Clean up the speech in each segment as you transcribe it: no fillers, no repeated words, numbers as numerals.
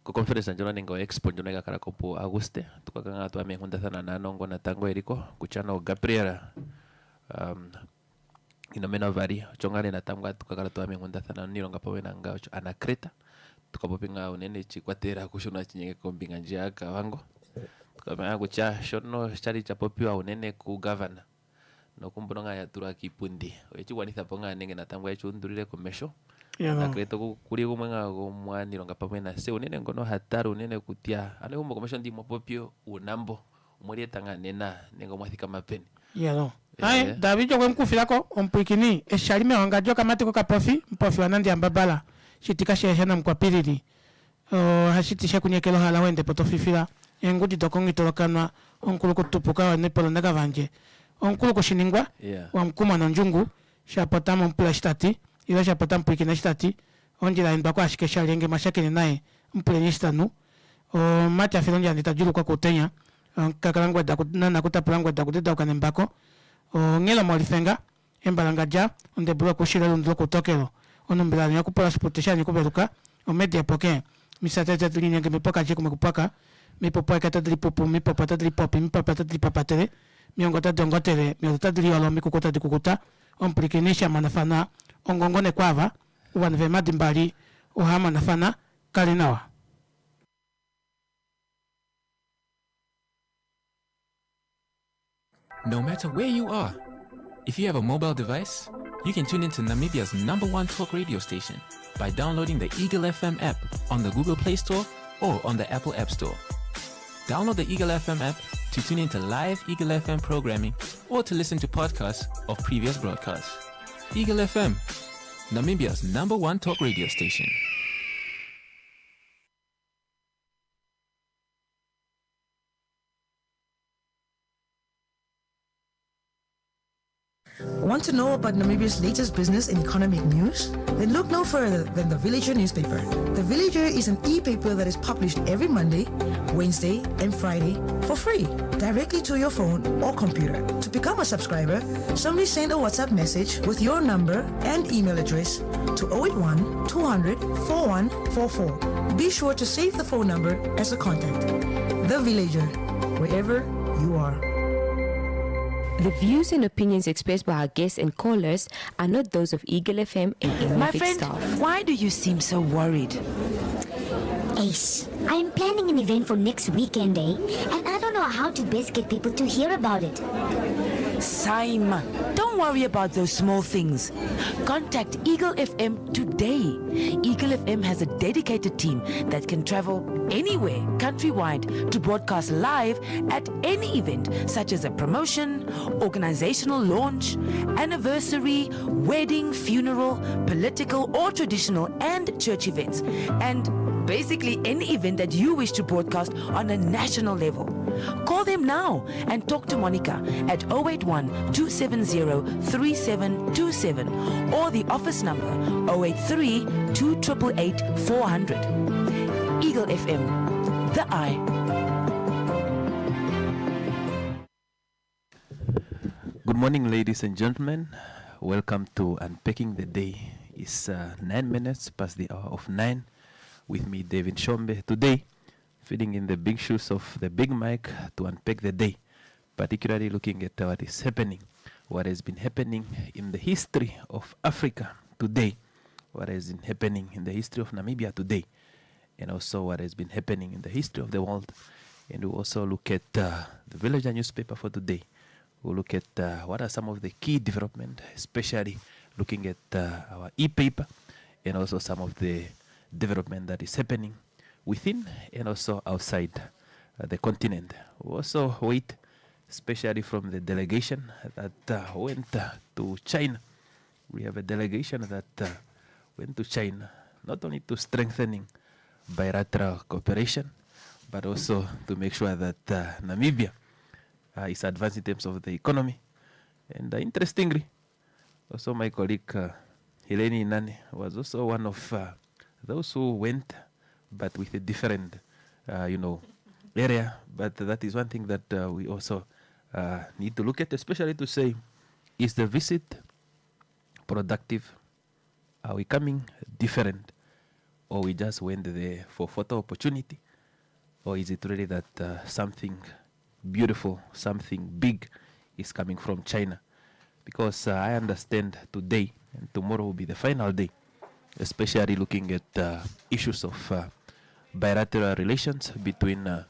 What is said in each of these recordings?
ko conference njona ningo expo njona ngakara kopo Auguste tukakanga tu amehunda sana nanongo na tango eriko kuchano Gabriela inomena vari chongane na tangwa tukakara tu amehunda sana nironga pawe nanga anakreta tukapopinga unene chikwatera kushona chinyenge kombinga njia kawango tukamanga kucha shono chari chapopiwa unene ku governor nokumbonga ya tura kipundi echiwanitha ponga nenge na tangwa echundurire komesho nakreto kuri kumwenga komwani longa pamwe na se unene ngono hataru unene kutia ale kumbo komesho ndimo popio unambo umuri tanga nena nengo mwathika mapeni yalo ai David yo kwemkufilako ompwikini eshalime wangajo kamati ko kapofi mpofi wanandi ambabala shitika sheshana mkwapiriri hashitisha kunyekelo hala wende potofifila engudi tokongi tolokanwa onkulu kutupuka wa nepolo ndaga vanje onkulu kushiningwa wa mkuma na njungu shapotamo mpula shitati ila shapotamo mpwikina shitati onjila indwako ashikesha lenge mashakini nae mpule nishitanu mati afilonja nitajulu kwa kutenya kakalangwa na kutapulangwa dakudida ukanembako ngela mwalifenga embalanga ja ondebulwa kushira lundulo kutokelo onumbila ya kupola spotesha ni kuberuka omedia poke misatete linya ke mipoka je kumekupaka mipopa kata dripopo mipopa ta dripopi mipopa ta dripapatere miongota dongotere miongota driolo mikukota dikukuta omplikinisha manafana ongongone kwava uvanve madimbali uhama nafana kalinawa. No matter where you are, if you have a mobile device, you can tune into Namibia's #1 talk radio station by downloading the Eagle FM app on the Google Play Store or on the Apple App Store. Download the Eagle FM app to tune into live Eagle FM programming or to listen to podcasts of previous broadcasts. Eagle FM, Namibia's #1 talk radio station. Want to know about Namibia's latest business and economic news? Then look no further than The Villager newspaper. The Villager is an e-paper that is published every Monday, Wednesday, and Friday for free, directly to your phone or computer. To become a subscriber, simply send a WhatsApp message with your number and email address to 081 200 4144. Be sure to save the phone number as a contact. The Villager, wherever you are. The views and opinions expressed by our guests and callers are not those of Eagle FM and any My of its friend, staff. why do you seem so worried? Ace, I am planning an event for next weekend, and I don't know how to best get people to hear about it. Saim, don't worry about those small things. Contact Eagle FM today. Eagle FM has a dedicated team that can travel anywhere countrywide to broadcast live at any event, such as a promotion, organizational launch, anniversary, wedding, funeral, political or traditional and church events, and basically any event that you wish to broadcast on a national level. Call them now and talk to Monica at 081 270 3727 or the office number 083 2888 400. Eagle FM, the eye. Good morning, ladies and gentlemen. Welcome to Unpacking the Day. It's 9 minutes past the hour of 9 with me, David Shoombe. Today, fitting in the big shoes of the big mic to unpack the day, particularly looking at what is happening, what has been happening in the history of Africa today, what has been happening in the history of Namibia today, and also what has been happening in the history of the world. And we'll also look at the Villager newspaper for today. We'll look at what are some of the key developments, especially looking at our e-paper, and also some of the development that is happening within and also outside the continent. We also wait, especially from the delegation that went to China. We have a delegation that went to China, not only to strengthening bilateral cooperation, but also to make sure that Namibia is advanced in terms of the economy. And interestingly, also my colleague Heleni Nane was also one of those who went, but with a different, area. But that is one thing that we also need to look at, especially to say, is the visit productive? Are we coming different or we just went there for photo opportunity, or is it really that something beautiful, something big is coming from China? Because I understand today and tomorrow will be the final day, especially looking at issues of bilateral relations between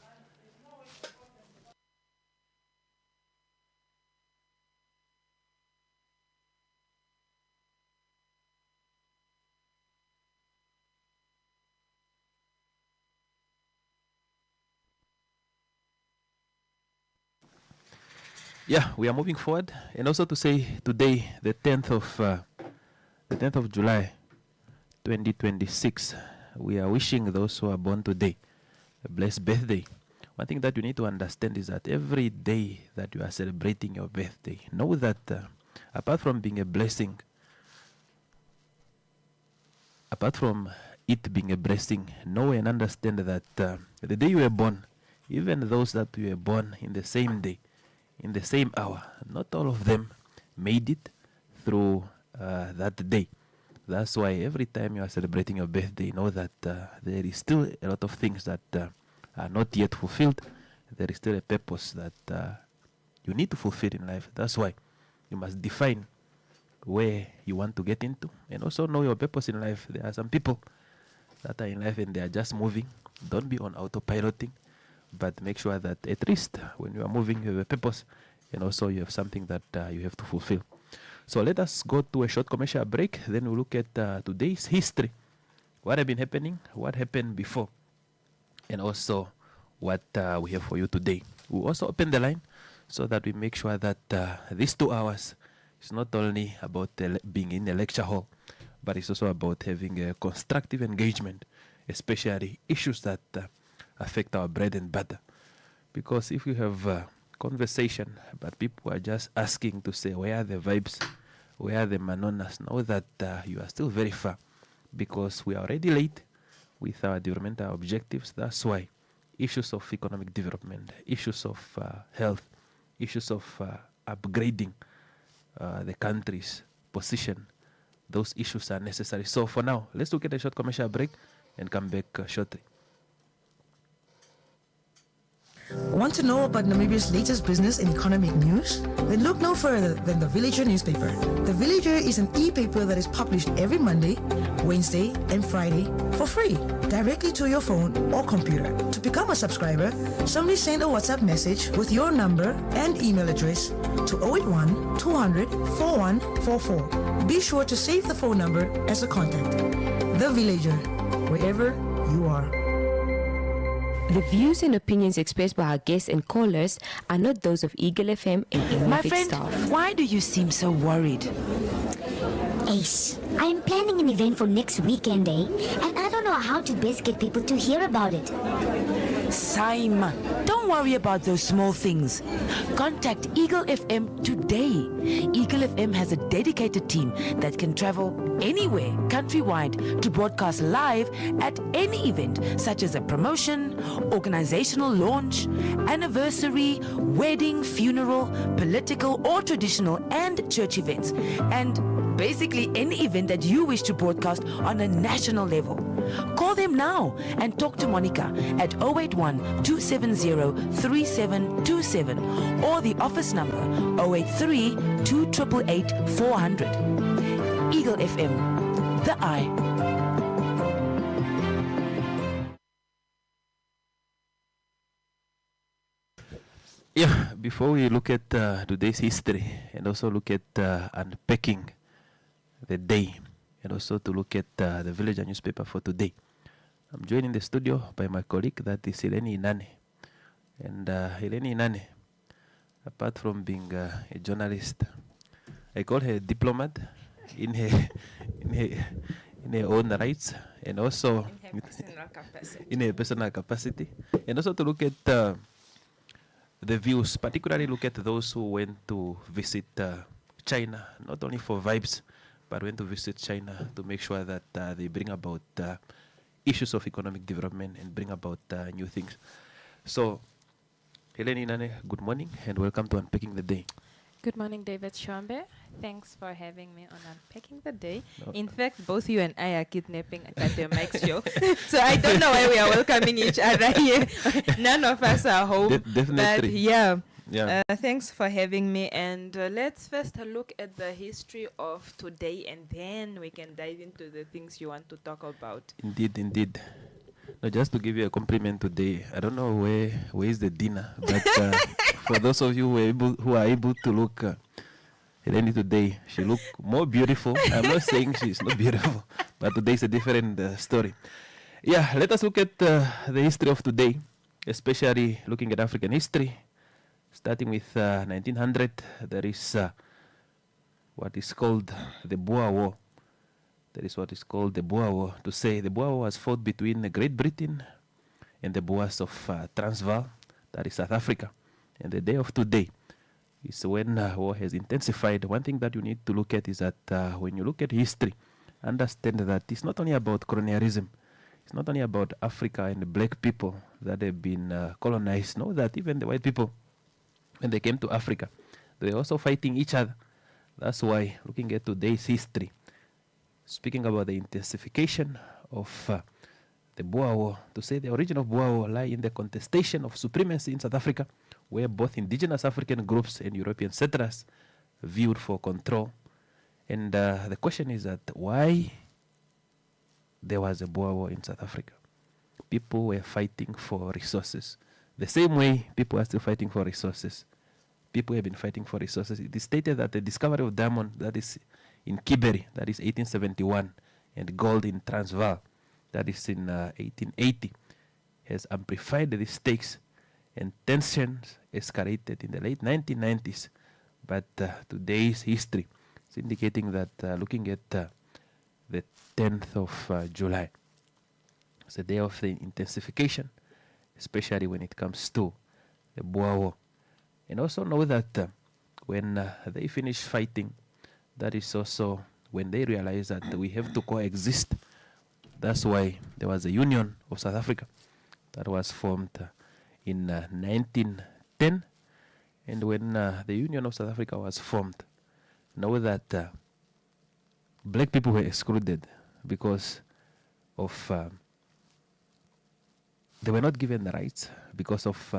yeah, we are moving forward, and also to say today, the 10th of July, 2026, we are wishing those who are born today a blessed birthday. One thing that you need to understand is that every day that you are celebrating your birthday, know that apart from being a blessing, apart from it being a blessing, know and understand that the day you were born, even those that you were born in the same day, in the same hour, not all of them made it through that day. That's why every time you are celebrating your birthday, know that there is still a lot of things that are not yet fulfilled. There is still a purpose that you need to fulfill in life. That's why you must define where you want to get into, and also know your purpose in life. There are some people that are in life and they are just moving. Don't be on autopiloting, but make sure that at least when you are moving, you have a purpose, and also you have something that you have to fulfill. So let us go to a short commercial break. Then we'll look at today's history. What have been happening, what happened before, and also what we have for you today. We'll also open the line so that we make sure that these 2 hours is not only about being in a lecture hall, but it's also about having a constructive engagement, especially issues that affect our bread and butter. Because if you have conversation, but people are just asking to say, where are the vibes, where are the manonas, know that you are still very far, because we are already late with our developmental objectives. That's why issues of economic development, issues of health, issues of upgrading the country's position, those issues are necessary. So for now, let's look at a short commercial break and come back shortly. Want to know about Namibia's latest business and economic news? Then look no further than the Villager newspaper. The Villager is an e-paper that is published every Monday, Wednesday, and Friday for free, directly to your phone or computer. To become a subscriber, simply send a WhatsApp message with your number and email address to 081 200 4144. Be sure to save the phone number as a contact. The Villager, wherever you are. The views and opinions expressed by our guests and callers are not those of Eagle FM and My Innovative friend, staff. why do you seem so worried? Ace, I am planning an event for next weekend, and I don't know how to best get people to hear about it. Saima, don't worry about those small things. Contact Eagle FM today. Eagle FM has a dedicated team that can travel anywhere countrywide to broadcast live at any event, such as a promotion, organizational launch, anniversary, wedding, funeral, political or traditional and church events, and basically any event that you wish to broadcast on a national level. Call them now and talk to Monica at 081 270 3727 or the office number 083 2888 400. Eagle FM, the eye. Yeah, before we look at today's history and also look at unpacking the day, and also to look at the Villager newspaper for today, I'm joined in the studio by my colleague, that is Heleni Inane. And Heleni Inane, apart from being a journalist, I call her a diplomat in her own rights, and also in her personal capacity, and also to look at the views, particularly look at those who went to visit China, not only for vibes, but went to visit China to make sure that they bring about issues of economic development and bring about new things. So, Heleni Nane, good morning and welcome to Unpacking the Day. Good morning, David Shoombe. Thanks for having me on Unpacking the Day. No. In fact, both you and I are kidnapping Academics show. So I don't know why we are welcoming each other here. None of us are home. Definitely. But yeah. Yeah. Thanks for having me. And let's first look at the history of today, and then we can dive into the things you want to talk about. Indeed. No, just to give you a compliment today, I don't know where is the dinner, but for those of you who are able to look Helene today, she look more beautiful. I'm not saying she's not beautiful, but today is a different story. Yeah, let us look at the history of today, especially looking at African history. Starting with 1900, there is what is called the Boer War. That is what is called the Boer War. To say the Boer War was fought between Great Britain and the Boers of Transvaal, that is South Africa. And the day of today is when war has intensified. One thing that you need to look at is that when you look at history, understand that it's not only about colonialism. It's not only about Africa and the black people that have been colonized. No, that even the white people, when they came to Africa, they were also fighting each other. That's why looking at today's history, speaking about the intensification of the Boer War, to say the origin of Boer War lie in the contestation of supremacy in South Africa, where both indigenous African groups and European settlers viewed for control. And the question is that why there was a Boer War in South Africa? People were fighting for resources. The same way people are still fighting for resources. People have been fighting for resources. It is stated that the discovery of diamond, that is in Kiberi, that is 1871, and gold in Transvaal, that is in 1880, has amplified the stakes, and tensions escalated in the late 1990s. But today's history is indicating that looking at the 10th of July, it's the day of the intensification, especially when it comes to the Boer War. And also know that when they finish fighting, that is also when they realize that we have to coexist. That's why there was a Union of South Africa that was formed in 1910. And when the Union of South Africa was formed, know that black people were excluded because of they were not given the rights because of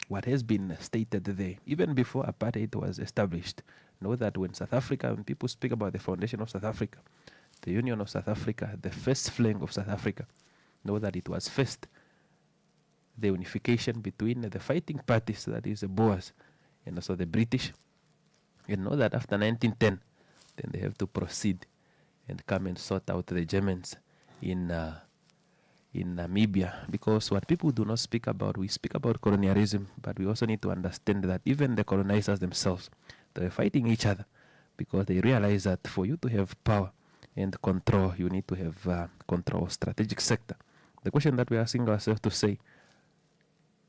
what has been stated there even before apartheid was established. Know that when South Africa, when people speak about the foundation of South Africa, the Union of South Africa, the first flag of South Africa, know that it was first the unification between the fighting parties, that is the Boers, and also the British. You know that after 1910, then they have to proceed and come and sort out the Germans in Namibia. Because what people do not speak about, we speak about colonialism, but we also need to understand that even the colonizers themselves, they were fighting each other because they realized that for you to have power and control, you need to have control of strategic sector. The question that we are asking ourselves to say,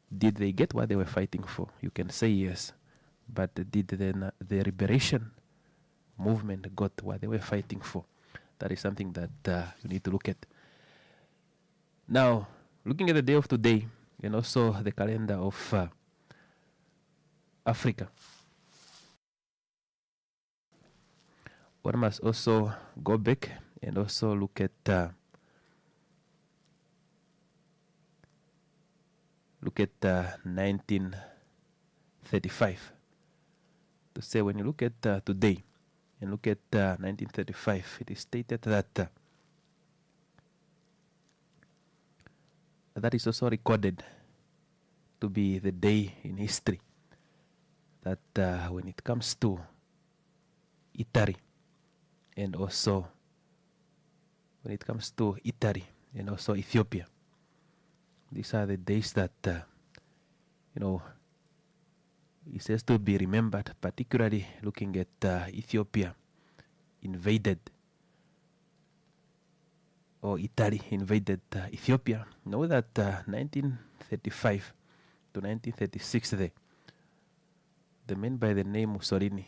did they get what they were fighting for? You can say yes, but did the liberation movement got what they were fighting for? That is something that you need to look at. Now, looking at the day of today and also the calendar of Africa, one must also go back and also look at 1935. To say when you look at today and look at 1935, it is stated that that is also recorded to be the day in history that when it comes to Italy and also when it comes to Italy and also Ethiopia, these are the days that it says to be remembered, particularly looking at Ethiopia invaded, or Italy invaded Ethiopia. Know that 1935 to 1936 the man by the name Mussolini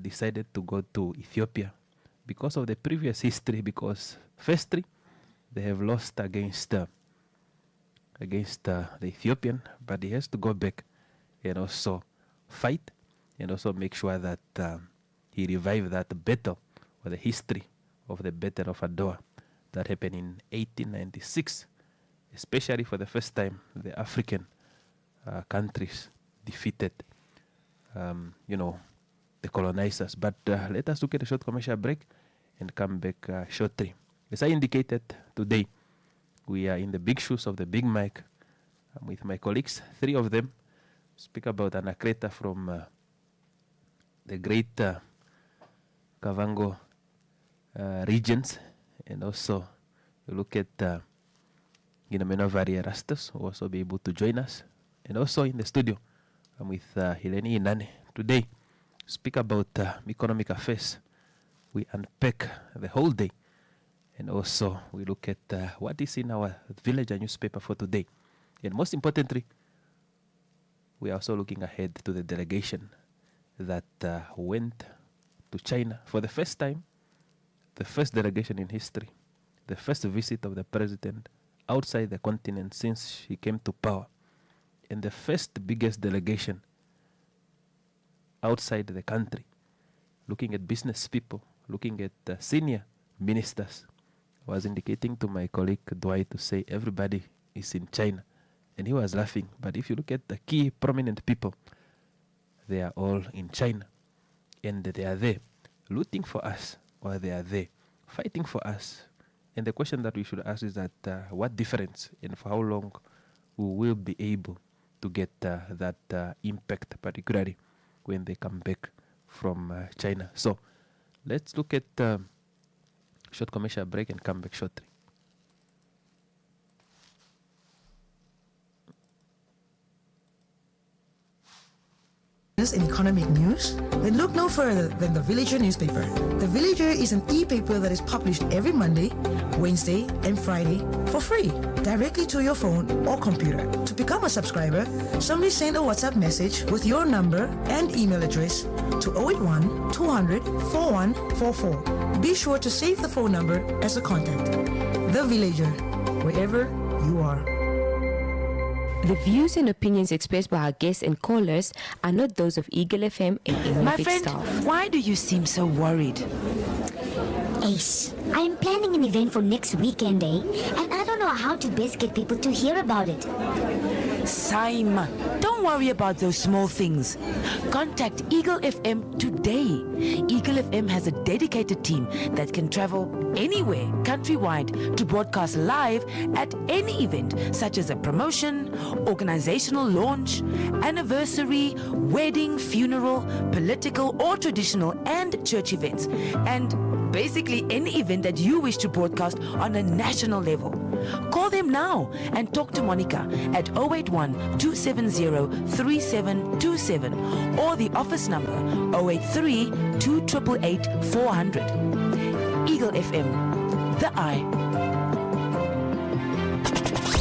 decided to go to Ethiopia because of the previous history, because firstly they have lost against the Ethiopian, but he has to go back and also fight and also make sure that he revived that battle or the history of the Battle of Adwa that happened in 1896, especially for the first time the African countries defeated, the colonizers. But let us look at a short commercial break and come back shortly. As I indicated today, we are in the big shoes of the big mic. I'm with my colleagues, 3 of them speak about Anakreta from the great Kavango regions, and also you look at Ginameno Varia Rastas, who also be able to join us, and also in the studio I'm with Heleni Inane today. Speak about economic affairs. We unpack the whole day, and also we look at what is in our Villager newspaper for today. And most importantly, we are also looking ahead to the delegation that went to China for the first time, the first delegation in history, the first visit of the president outside the continent since he came to power, and the first biggest delegation outside the country, looking at business people, looking at senior ministers. I was indicating to my colleague Dwight to say everybody is in China, and he was laughing. But if you look at the key prominent people, they are all in China, and they are there looting for us, or they are there fighting for us. And the question that we should ask is that what difference and for how long we will be able to get that impact, particularly when they come back from China. So let's look at short commercial break and come back shortly. In economic news, then look no further than the Villager newspaper. The Villager is an e-paper that is published every Monday, Wednesday, and Friday for free, directly to your phone or computer. To become a subscriber, simply send a WhatsApp message with your number and email address to 081 200 4144. Be sure to save the phone number as a contact. The Villager, wherever you are. The views and opinions expressed by our guests and callers are not those of Eagle FM and My its friend, staff. why do you seem so worried? Ace, I am planning an event for next weekend, and I don't know how to best get people to hear about it. Saima, don't worry about those small things. Contact Eagle FM today. Eagle FM has a dedicated team that can travel anywhere countrywide to broadcast live at any event, such as a promotion, organizational launch, anniversary, wedding, funeral, political or traditional and church events, and basically any event that you wish to broadcast on a national level. Call them now and talk to Monica at 081 270 3727 or the office number 083 2888 400. Eagle FM, the eye.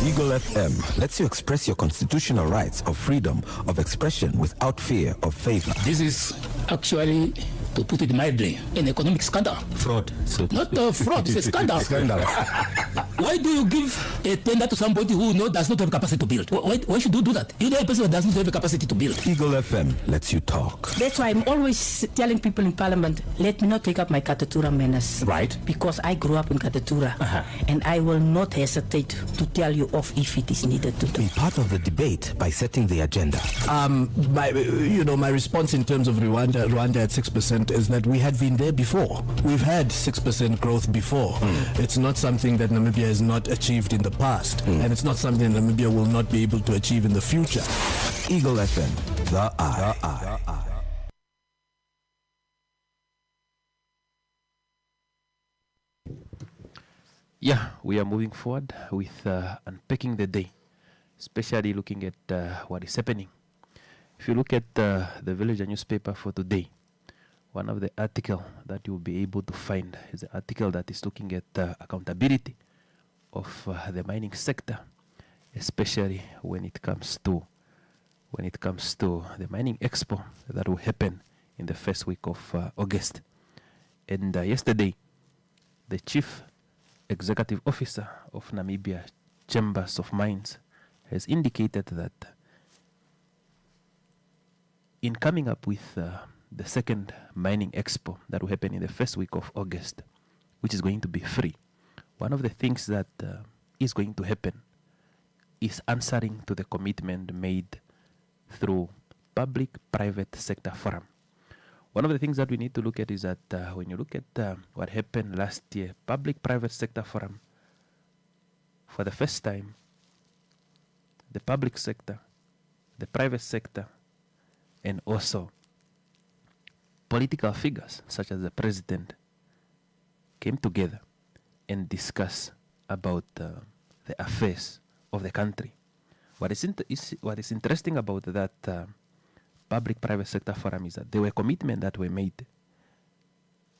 Eagle FM lets you express your constitutional rights of freedom of expression without fear of favor. This is actually, to put it mildly, an economic scandal. Fraud. Not fraud, it's a scandal. Why do you give a tender to somebody who does not have capacity to build? Why should you do that? You know a person that doesn't have the capacity to build. Eagle FM lets you talk. That's why I'm always telling people in Parliament, let me not take up my Katatura manners. Right. Because I grew up in Katatura. And I will not hesitate to tell you off if it is needed to do. Be part of the debate by setting the agenda. My response in terms of Rwanda at 6% is that we had been there before. We've had 6% growth before. It's not something that Namibia has not achieved in the past, and it's not something Namibia will not be able to achieve in the future. Eagle FM, the eye. Yeah, we are moving forward with unpacking the day, especially looking at what is happening. If you look at the Villager newspaper for today, one of the article that you'll be able to find is an article that is looking at accountability of the mining sector, especially when it comes to the mining expo that will happen in the first week of August. And yesterday, the chief executive officer of Namibia Chambers of Mines has indicated that in coming up with the second mining expo that will happen in the first week of August, which is going to be free, one of the things that is going to happen is answering to the commitment made through public-private sector forum. One of the things that we need to look at is that when you look at what happened last year, public-private sector forum, for the first time, the public sector, the private sector, and also political figures such as the president came together and discussed about the affairs of the country. What is interesting about that public-private sector forum is that there were commitments that were made.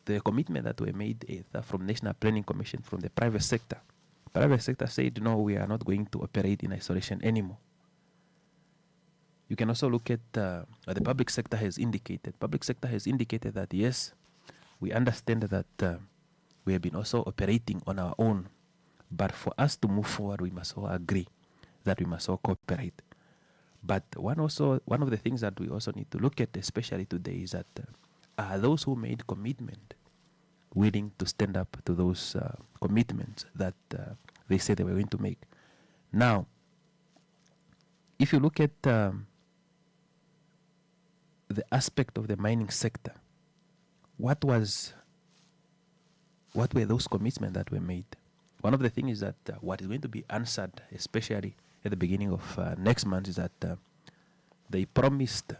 The commitment that were made either from National Planning Commission, from the private sector. Private sector said, no, we are not going to operate in isolation anymore. You can also look at what the public sector has indicated. Public sector has indicated that, yes, we understand that we have been also operating on our own. But for us to move forward, we must all agree that we must all cooperate. But one of the things that we also need to look at, especially today, is that are those who made commitment willing to stand up to those commitments that they said they were going to make? Now, if you look at the aspect of the mining sector, what were those commitments that were made? One of the things is that what is going to be answered, especially at the beginning of next month, is that they promised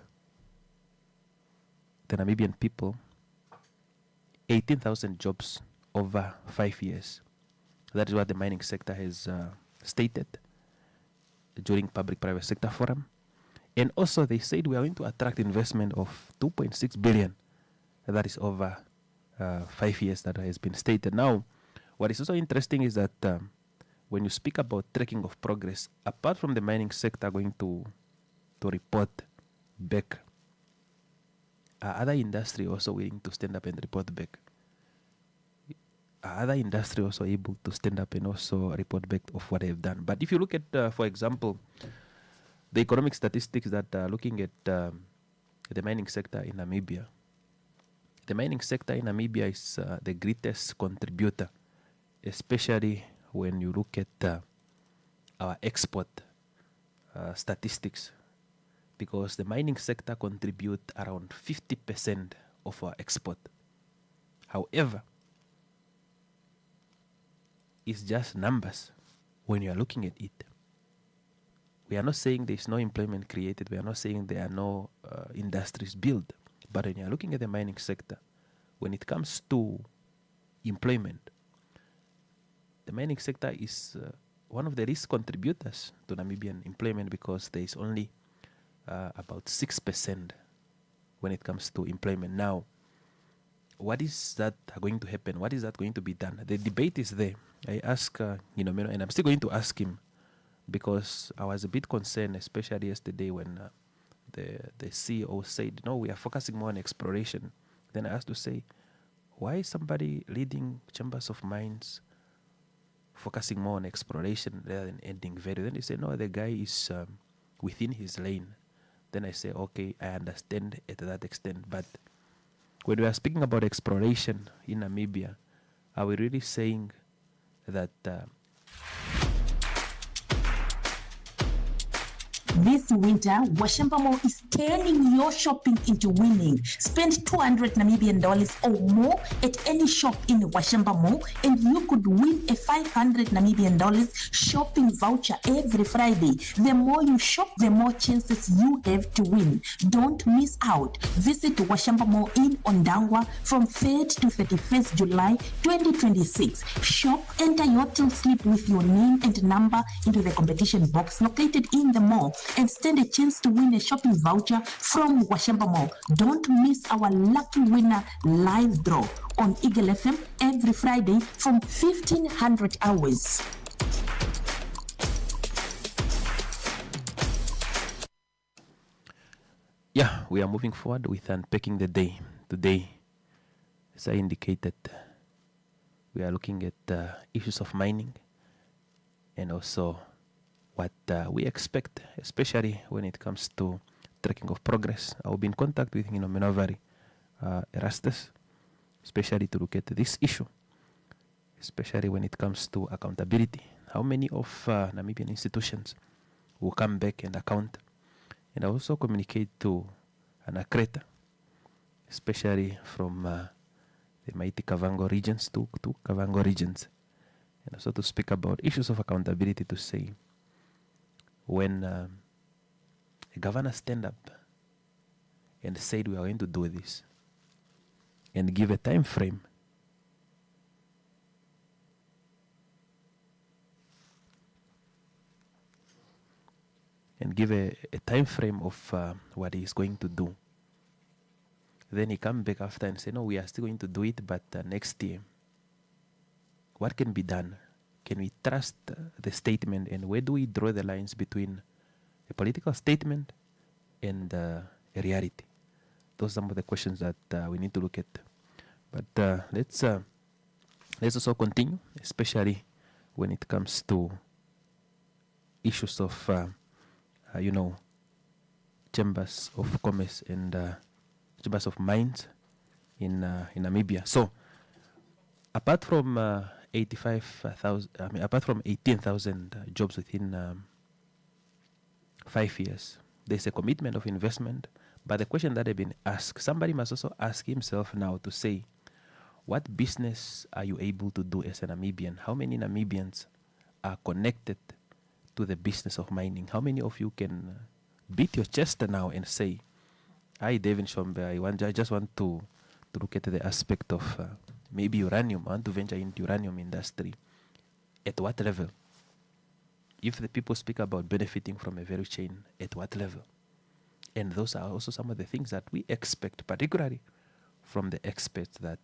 the Namibian people 18,000 jobs over 5 years. That is what the mining sector has stated during public-private sector forum. And also they said we are going to attract investment of 2.6 billion. That is over 5 years that has been stated. Now, what is also interesting is that when you speak about tracking of progress, apart from the mining sector going to report back, are other industry also willing to stand up and report back? Are other industry also able to stand up and also report back of what they have done? But if you look at, for example, the economic statistics that are looking at the mining sector in Namibia, the mining sector in Namibia is the greatest contributor, especially when you look at our export statistics, because the mining sector contributes around 50% of our export. However, it's just numbers when you are looking at it. We are not saying there is no employment created. We are not saying there are no industries built. But when you are looking at the mining sector, when it comes to employment, the mining sector is one of the least contributors to Namibian employment, because there is only about 6% when it comes to employment. Now, what is that going to happen? What is that going to be done? The debate is there. I ask, and I'm still going to ask him, because I was a bit concerned, especially yesterday when the CEO said, no, we are focusing more on exploration. Then I asked to say, why is somebody leading chambers of mines focusing more on exploration rather than adding value? Then they say, no, the guy is within his lane. Then I say, okay, I understand at that extent. But when we are speaking about exploration in Namibia, are we really saying that This winter, Washamba Mall is turning your shopping into winning. Spend 200 Namibian dollars or more at any shop in Washamba Mall, and you could win a 500 Namibian dollars shopping voucher every Friday. The more you shop, the more chances you have to win. Don't miss out. Visit Washamba Mall in Ondangwa from 3rd to 31st July 2026. Shop, enter your till slip with your name and number into the competition box located in the mall, and stand a chance to win a shopping voucher from Washamba Mall. Don't miss our lucky winner live draw on Eagle FM every Friday from 1500 hours. Yeah, we are moving forward with unpacking the day. Today, as I indicated, we are looking at issues of mining and also what we expect, especially when it comes to tracking of progress. I will be in contact with Menovari Erastus, especially to look at this issue, especially when it comes to accountability. How many of Namibian institutions will come back and account? And I also communicate to Anakreta, especially from the mighty Kavango regions to Kavango regions, and also to speak about issues of accountability, to say when a governor stand up and said we are going to do this and give a time frame, of what he's going to do. Then he come back after and say, no, we are still going to do it, but next year. What can be done? Can we trust the statement, and where do we draw the lines between a political statement and a reality? Those are some of the questions that we need to look at. But let's also continue, especially when it comes to issues of chambers of commerce and chambers of mines in Namibia. So, apart from 18,000 jobs within 5 years, there's a commitment of investment. But the question that has been asked, somebody must also ask himself now to say, what business are you able to do as a Namibian? How many Namibians are connected to the business of mining? How many of you can beat your chest now and say, I, David Shoombe, I just want to look at the aspect of maybe uranium. I want to venture into uranium industry. At what level? If the people speak about benefiting from a value chain, at what level? And those are also some of the things that we expect, particularly from the experts that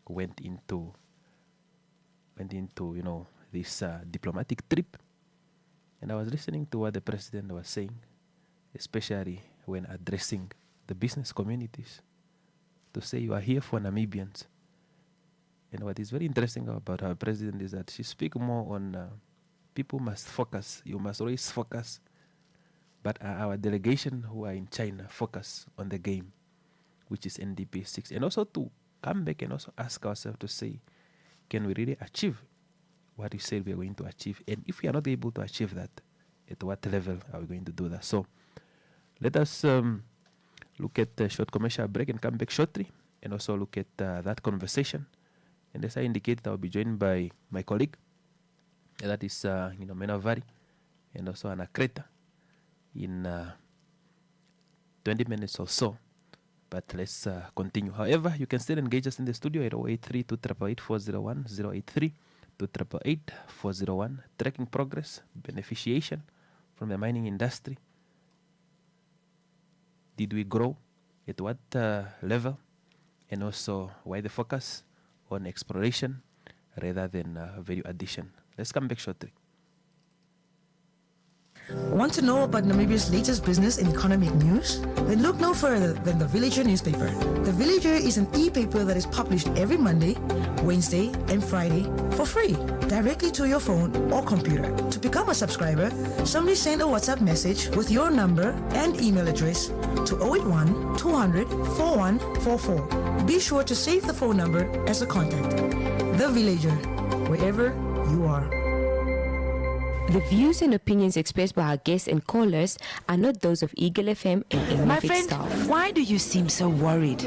went into this diplomatic trip. And I was listening to what the president was saying, especially when addressing the business communities, to say you are here for Namibians. And what is very interesting about our president is that she speaks more on people must focus, you must always focus. But our delegation who are in China focus on the game, which is NDP 6. And also to come back and also ask ourselves to say, can we really achieve what we said we are going to achieve? And if we are not able to achieve that, at what level are we going to do that? So let us look at a short commercial break and come back shortly, and also look at that conversation. And as I indicated, I will be joined by my colleague, and that is Menovari, and also Anakreta, in 20 minutes or so. But let's continue. However, you can still engage us in the studio at 083-288-401, 083-288-401. Tracking progress, beneficiation from the mining industry. Did we grow? At what level? And also, why the focus on exploration rather than value addition? Let's come back shortly. Want to know about Namibia's latest business and economic news? Then look no further than The Villager newspaper. The Villager is an e-paper that is published every Monday, Wednesday, and Friday for free, directly to your phone or computer. To become a subscriber, simply send a WhatsApp message with your number and email address to 081 200 4144. Be sure to save the phone number as a contact. The Villager, wherever you are. The views and opinions expressed by our guests and callers are not those of Eagle FM and My its friend, staff. why do you seem so worried?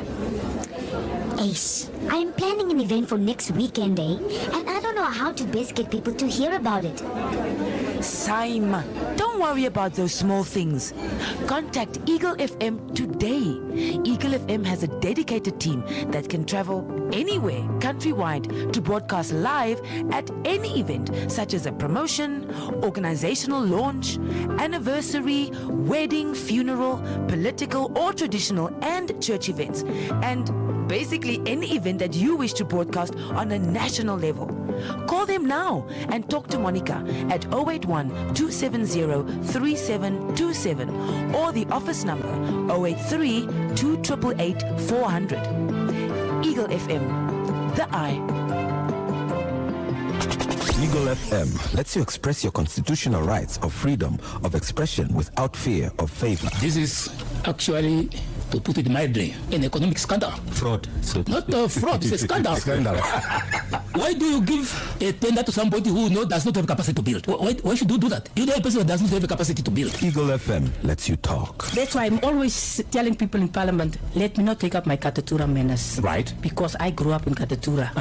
Ace, I am planning an event for next weekend, and I don't know how to best get people to hear about it. Saima, don't worry about those small things. Contact Eagle FM today. Eagle FM has a dedicated team that can travel anywhere countrywide to broadcast live at any event, such as a promotion, organizational launch, anniversary, wedding, funeral, political or traditional and church events, and basically any event that you wish to broadcast on a national level. Call them now and talk to Monica at 081-270-3727 or the office number 083-288-400. Eagle FM, the eye. Eagle FM lets you express your constitutional rights of freedom of expression without fear of favor. This is actually, to put it mildly, an economic scandal. Fraud. Not fraud, it's a scandal. Scandal. Why do you give a tender to somebody who does not have capacity to build? Why should you do that? You're the person who does not have the capacity to build. Eagle FM lets you talk. That's why I'm always telling people in Parliament, let me not take up my Katatura manners. Right. Because I grew up in Katatura.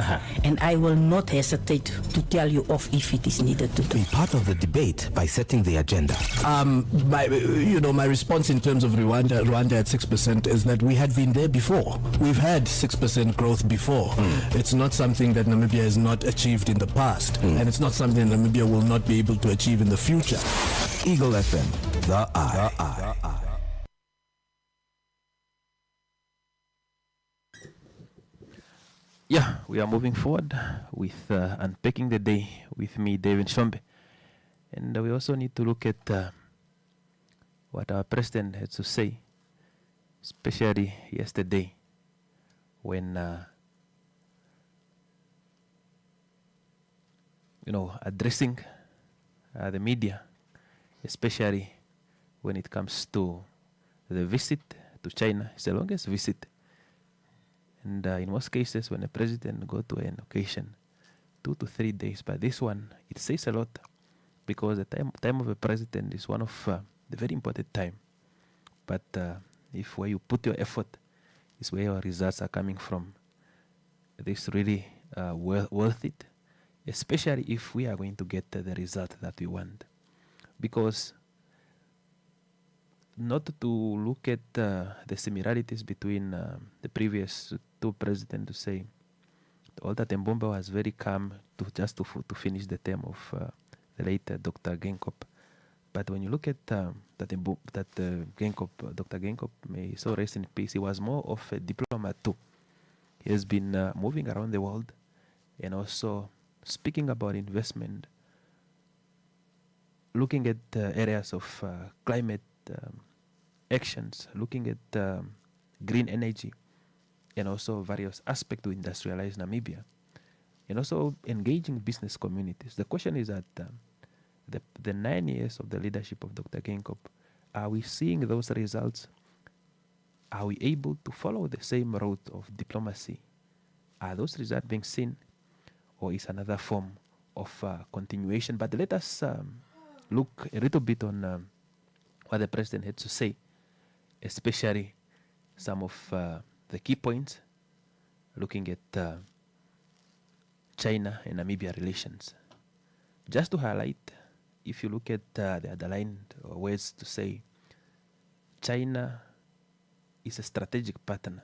And I will not hesitate to tell you off if it is needed to do. Be part of the debate by setting the agenda. My response in terms of Rwanda at 6% is that we had been there before. We've had 6% growth before. It's not something that Namibia has not achieved in the past. And it's not something that Namibia will not be able to achieve in the future. Eagle FM, the eye. Yeah, we are moving forward with unpacking the day with me, David Shoombe. And we also need to look at what our president had to say, especially yesterday when, addressing the media, especially when it comes to the visit to China. It's the longest visit. And in most cases, when a president go to an occasion, 2 to 3 days. But this one, it says a lot because the time of a president is one of the very important time. But if where you put your effort is where your results are coming from, this really worth it, especially if we are going to get the result that we want. Because not to look at the similarities between the previous two presidents, to say Walter Tembomba was very calm to finish the term of the late Dr. Genkop. But when you look at Genkop, Dr. Genkop, may he so rest in peace, he was more of a diplomat too. He has been moving around the world and also speaking about investment, looking at areas of climate actions, looking at green energy, and also various aspects to industrialize Namibia, and also engaging business communities. The question is that the 9 years of the leadership of Dr. Genkop, are we seeing those results? Are we able to follow the same route of diplomacy? Are those results being seen, or is another form of continuation? But let us look a little bit on what the president had to say, especially some of the key points, looking at China and Namibia relations. Just to highlight, if you look at the underlined words to say, China is a strategic partner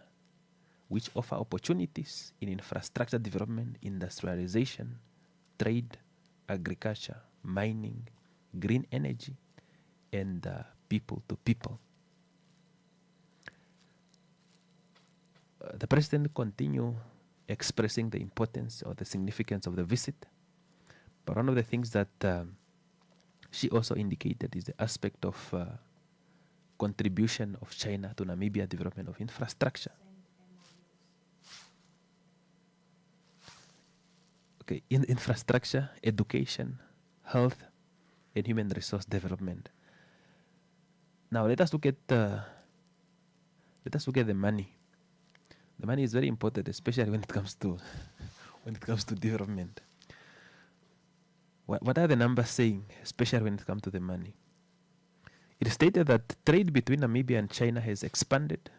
which offer opportunities in infrastructure development, industrialization, trade, agriculture, mining, green energy, and people to people. The president continued expressing the importance or the significance of the visit. But one of the things that she also indicated is the aspect of contribution of China to Namibia development of infrastructure. Okay, in infrastructure, education, health, and human resource development. Now let us look at the money. The money is very important, especially when it comes to development. What are the numbers saying, especially when it comes to the money? It is stated that trade between Namibia and China has expanded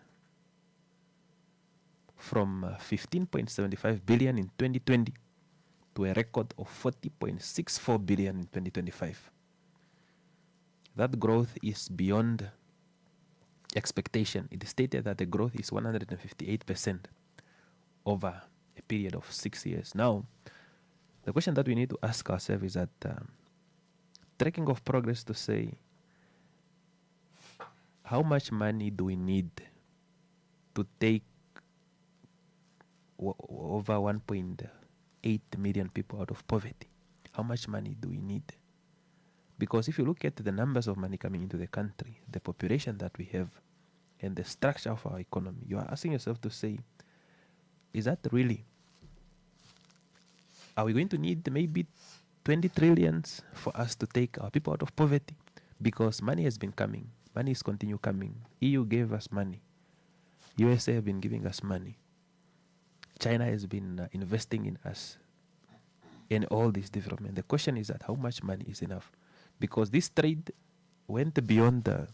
from 15.75 billion in 2020 to a record of 40.64 billion in 2025. That growth is beyond expectation. It is stated that the growth is 158% over a period of 6 years. Now, the question that we need to ask ourselves is that tracking of progress to say, how much money do we need to take over 1.8 million people out of poverty? How much money do we need? Because if you look at the numbers of money coming into the country, the population that we have, and the structure of our economy, you are asking yourself to say, is that really? Are we going to need maybe 20 trillions for us to take our people out of poverty, because money has been coming. Money is continue coming. EU gave us money. USA have been giving us money. China has been investing in us in all this development. The question is that how much money is enough? Because this trade went beyond the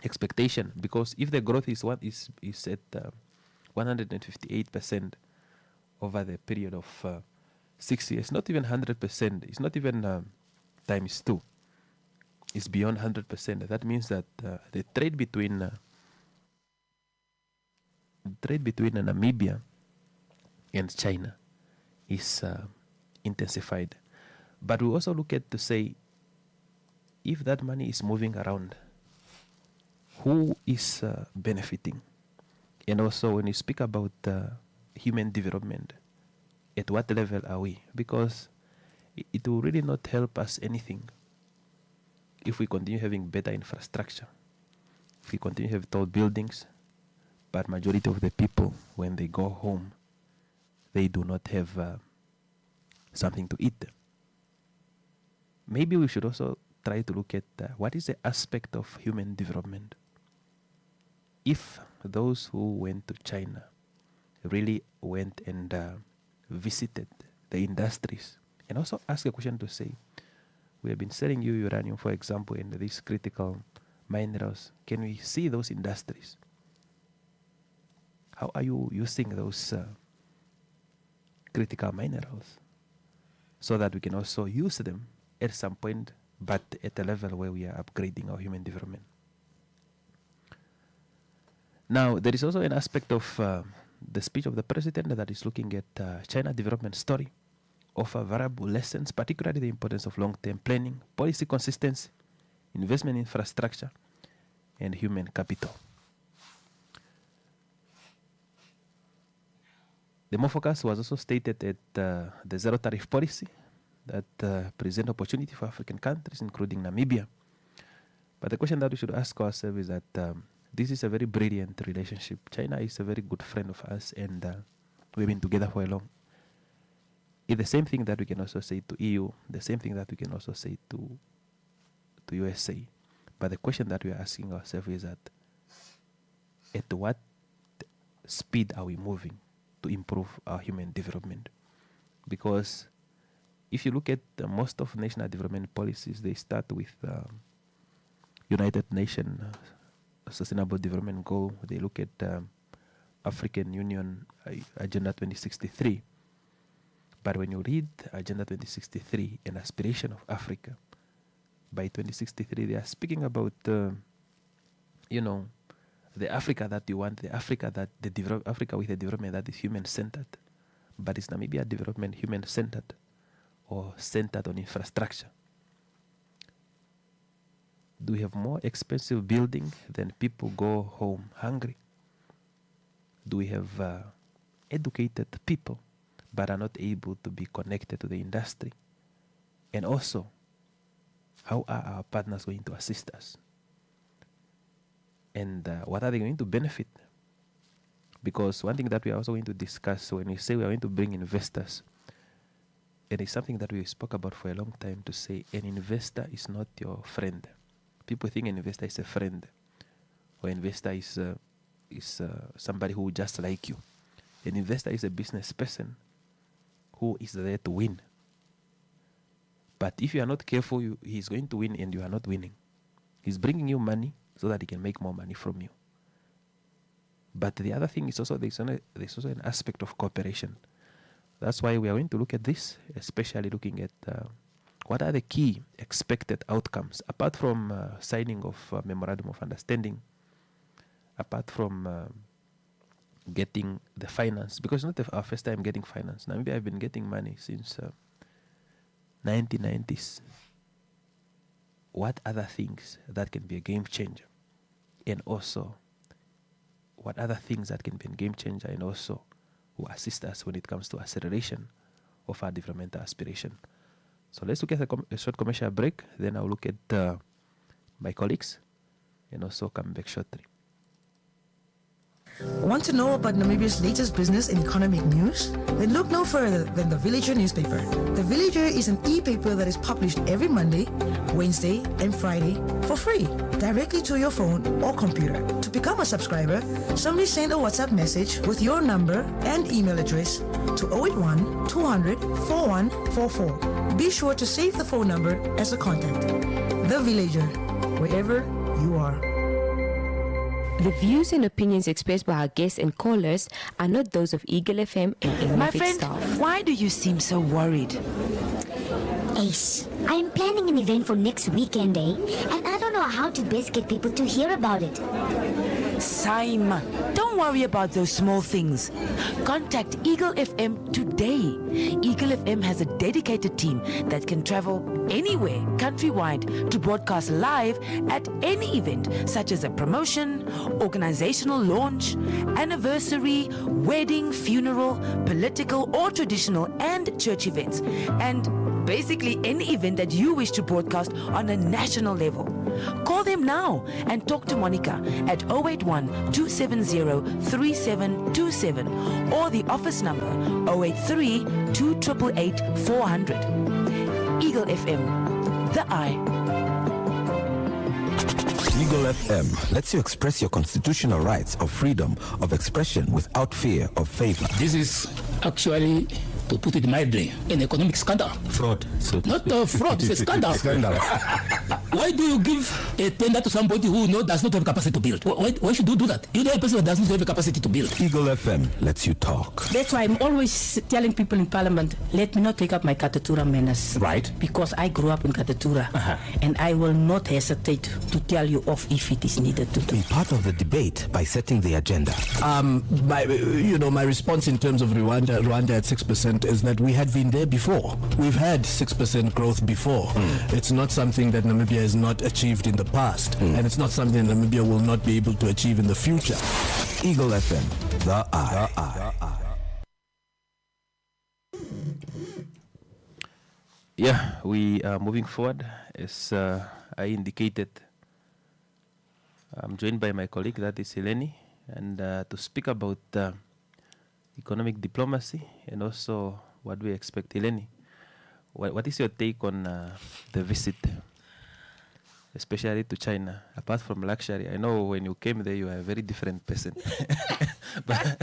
expectation. Because if the growth is at 158% over the period of 6 years, not even 100%. It's not even times 2. It's beyond 100%. That means that the trade between Namibia and China is intensified. But we also look at to say, if that money is moving around, who is benefiting? And also when you speak about human development, at what level are we? Because it will really not help us anything if we continue having better infrastructure, if we continue to have tall buildings, but majority of the people, when they go home, they do not have something to eat. Maybe we should also try to look at what is the aspect of human development. If those who went to China really went and visited the industries, and also ask a question to say, we have been selling you uranium, for example, in these critical minerals. Can we see those industries? How are you using those critical minerals so that we can also use them at some point, but at a level where we are upgrading our human development? Now, there is also an aspect of the speech of the president that is looking at China development story, offer variable lessons, particularly the importance of long-term planning, policy consistency, investment in infrastructure, and human capital. The more focus was also stated at the zero tariff policy that present opportunity for African countries, including Namibia. But the question that we should ask ourselves is that this is a very brilliant relationship. China is a very good friend of us, and we've been together for a long. It's the same thing that we can also say to EU, the same thing that we can also say to USA. But the question that we are asking ourselves is that at what speed are we moving to improve our human development? Because if you look at most of national development policies, they start with United Nations Sustainable Development Goal. They look at African Union Agenda 2063. But when you read Agenda 2063 and aspiration of Africa, by 2063 they are speaking about the Africa that you want, the Africa that Africa with a development that is human-centered. But is Namibia development human-centered or centered on infrastructure? Do we have more expensive building than people go home hungry? Do we have educated people but are not able to be connected to the industry? And also, how are our partners going to assist us? And what are they going to benefit? Because one thing that we are also going to discuss when we say we are going to bring investors, it is something that we spoke about for a long time, to say an investor is not your friend. People think an investor is a friend, or investor is somebody who just like you. An investor is a business person who is there to win. But if you are not careful, he's going to win and you are not winning. He's bringing you money so that he can make more money from you. But the other thing is also there's also an aspect of cooperation. That's why we are going to look at this, especially looking at what are the key expected outcomes, apart from signing of memorandum of understanding, apart from getting the finance, because it's not our first time getting finance. Namibia have been getting money since 1990s. What other things that can be a game changer? And also, what other things that can be a game changer and also will assist us when it comes to acceleration of our developmental aspiration? So let's look at a short commercial break. Then I'll look at my colleagues and also come back shortly. Want to know about Namibia's latest business and economic news? Then look no further than The Villager newspaper. The Villager is an e-paper that is published every Monday, Wednesday, and Friday for free, directly to your phone or computer. To become a subscriber, simply send a WhatsApp message with your number and email address to 081 200 4144. Be sure to save the phone number as a contact. The Villager, wherever you are. The views and opinions expressed by our guests and callers are not those of Eagle FM and any My of its friend, staff. why do you seem so worried? Ace, I am planning an event for next weekend, and I don't know how to best get people to hear about it. Saima, don't worry about those small things. Contact Eagle FM today. Eagle FM has a dedicated team that can travel anywhere countrywide to broadcast live at any event, such as a promotion, organizational launch, anniversary, wedding, funeral, political or traditional and church events, and basically any event that you wish to broadcast on a national level. Call them now and talk to Monica at 081 270 3727 or the office number 083 2888 400. Eagle FM, the eye. Eagle FM lets you express your constitutional rights of freedom of expression without fear of favor. This is actually, to put it mildly, an economic scandal. Fraud. So Not a fraud, it's a scandal. Why do you give a tender to somebody who does not have capacity to build? Why should you do that? You know a person who doesn't have a capacity to build. Eagle FM lets you talk. That's why I'm always telling people in Parliament, let me not take up my Katatura manners. Right. Because I grew up in Katatura. And I will not hesitate to tell you off if it is needed to do. Be part of the debate by setting the agenda. My response in terms of Rwanda at 6% is that we had been there before. We've had 6% growth before. It's not something that Namibia has not achieved in the past, and it's not something Namibia will not be able to achieve in the future. Eagle FM, the eye. Yeah, we are moving forward. As I indicated, I'm joined by my colleague, that is Eleni, and to speak about economic diplomacy and also what we expect. Eleni, what is your take on the visit, especially to China? Apart from luxury, I know when you came there, you are a very different person. But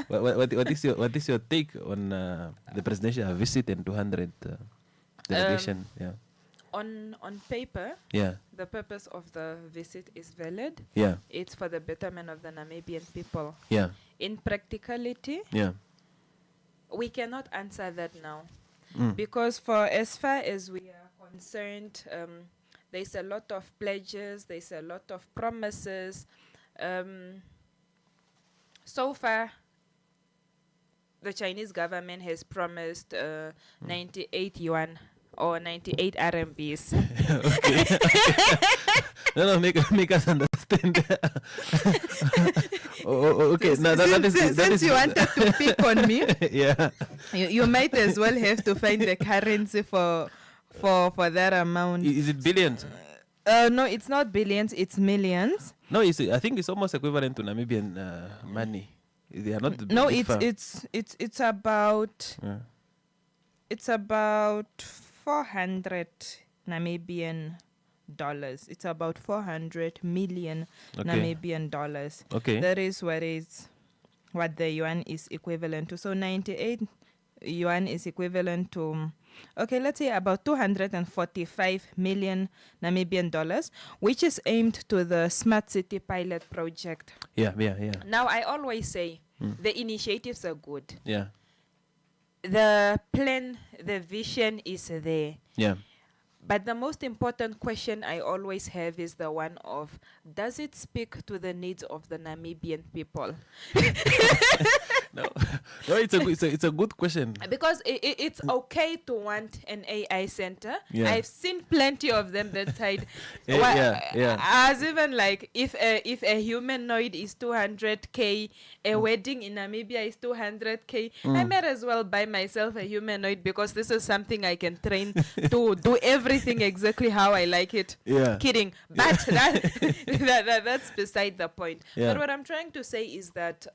what is your take on the presidential visit and 200 delegation? On paper, the purpose of the visit is valid. It's for the betterment of the Namibian people. In practicality, we cannot answer that now. Because for as far as we are concerned, there's a lot of pledges, there's a lot of promises. So far, the Chinese government has promised 98 yuan or 98 RMBs. No, make us understand. Okay. Since you wanted to pick on me, you might as well have to find the currency for that amount. Is it billions? No, it's not billions. It's millions. No, I think it's almost equivalent to Namibian money. They are not. No, it's about. It's about 400 Namibian dollars. It's about 400 million Namibian dollars. That is what the yuan is equivalent to. So 98 yuan is equivalent to, let's say about 245 million Namibian dollars, which is aimed to the Smart City Pilot Project. Now, I always say the initiatives are good. The plan, the vision is there. But the most important question I always have is the one of, does it speak to the needs of the Namibian people? No, it's a good question. Because it's okay to want an AI center. I've seen plenty of them that side. As even like if a humanoid is 200K, a wedding in Namibia is 200K, I might as well buy myself a humanoid because this is something I can train to do every everything exactly how I like it. Yeah. Kidding. But that's beside the point. Yeah. But what I'm trying to say is that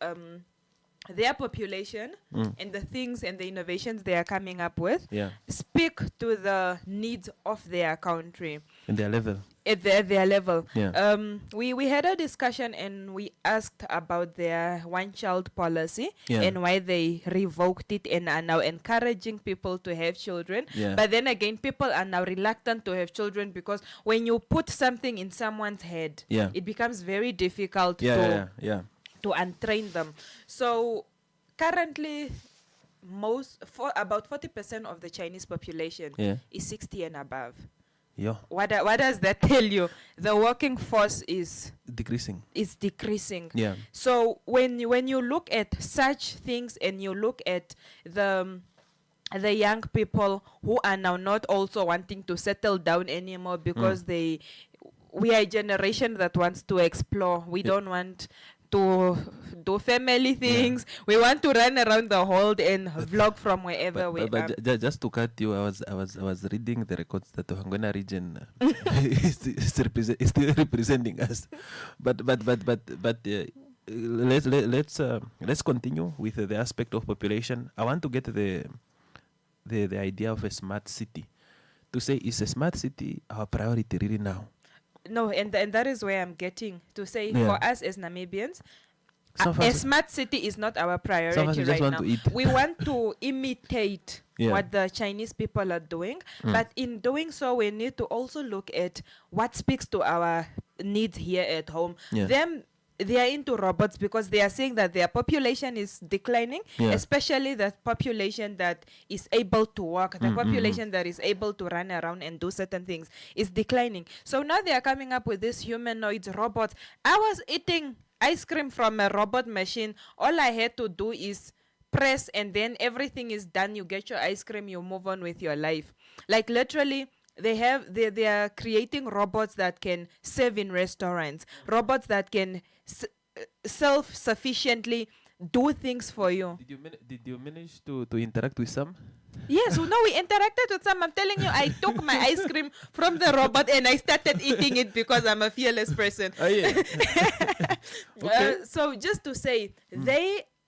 their population and the things and the innovations they are coming up with speak to the needs of their country. In their level. At their level. Yeah. We had a discussion and we asked about their one-child policy and why they revoked it and are now encouraging people to have children. Yeah. But then again, people are now reluctant to have children because when you put something in someone's head, it becomes very difficult to untrain them. So currently, about 40% of the Chinese population is 60 and above. Yeah. What does that tell you? The working force is decreasing. Is decreasing. Yeah. So when you look at such things and you look at the young people who are now not also wanting to settle down anymore because we are a generation that wants to explore. We don't want to do family things. We want to run around the world and vlog from wherever we are. Just to cut you, I was reading the records that the Hangwana region is still representing us. But let's continue with the aspect of population. I want to get the idea of a smart city. To say, is a smart city our priority really now? No, and that is where I'm getting to say for us as Namibians, a smart city is not our priority right now. We want to imitate what the Chinese people are doing, but in doing so, we need to also look at what speaks to our needs here at home. They are into robots because they are saying that their population is declining, especially the population that is able to walk, the population that is able to run around and do certain things is declining. So now they are coming up with these humanoid robots. I was eating ice cream from a robot machine. All I had to do is press and then everything is done. You get your ice cream, you move on with your life. Like literally, they are creating robots that can serve in restaurants, robots that can self-sufficiently do things for you. Did you manage to interact with some? Yes, no, we interacted with some. I'm telling you, I took my ice cream from the robot and I started eating it because I'm a fearless person. Oh, yeah. Okay. So just to say,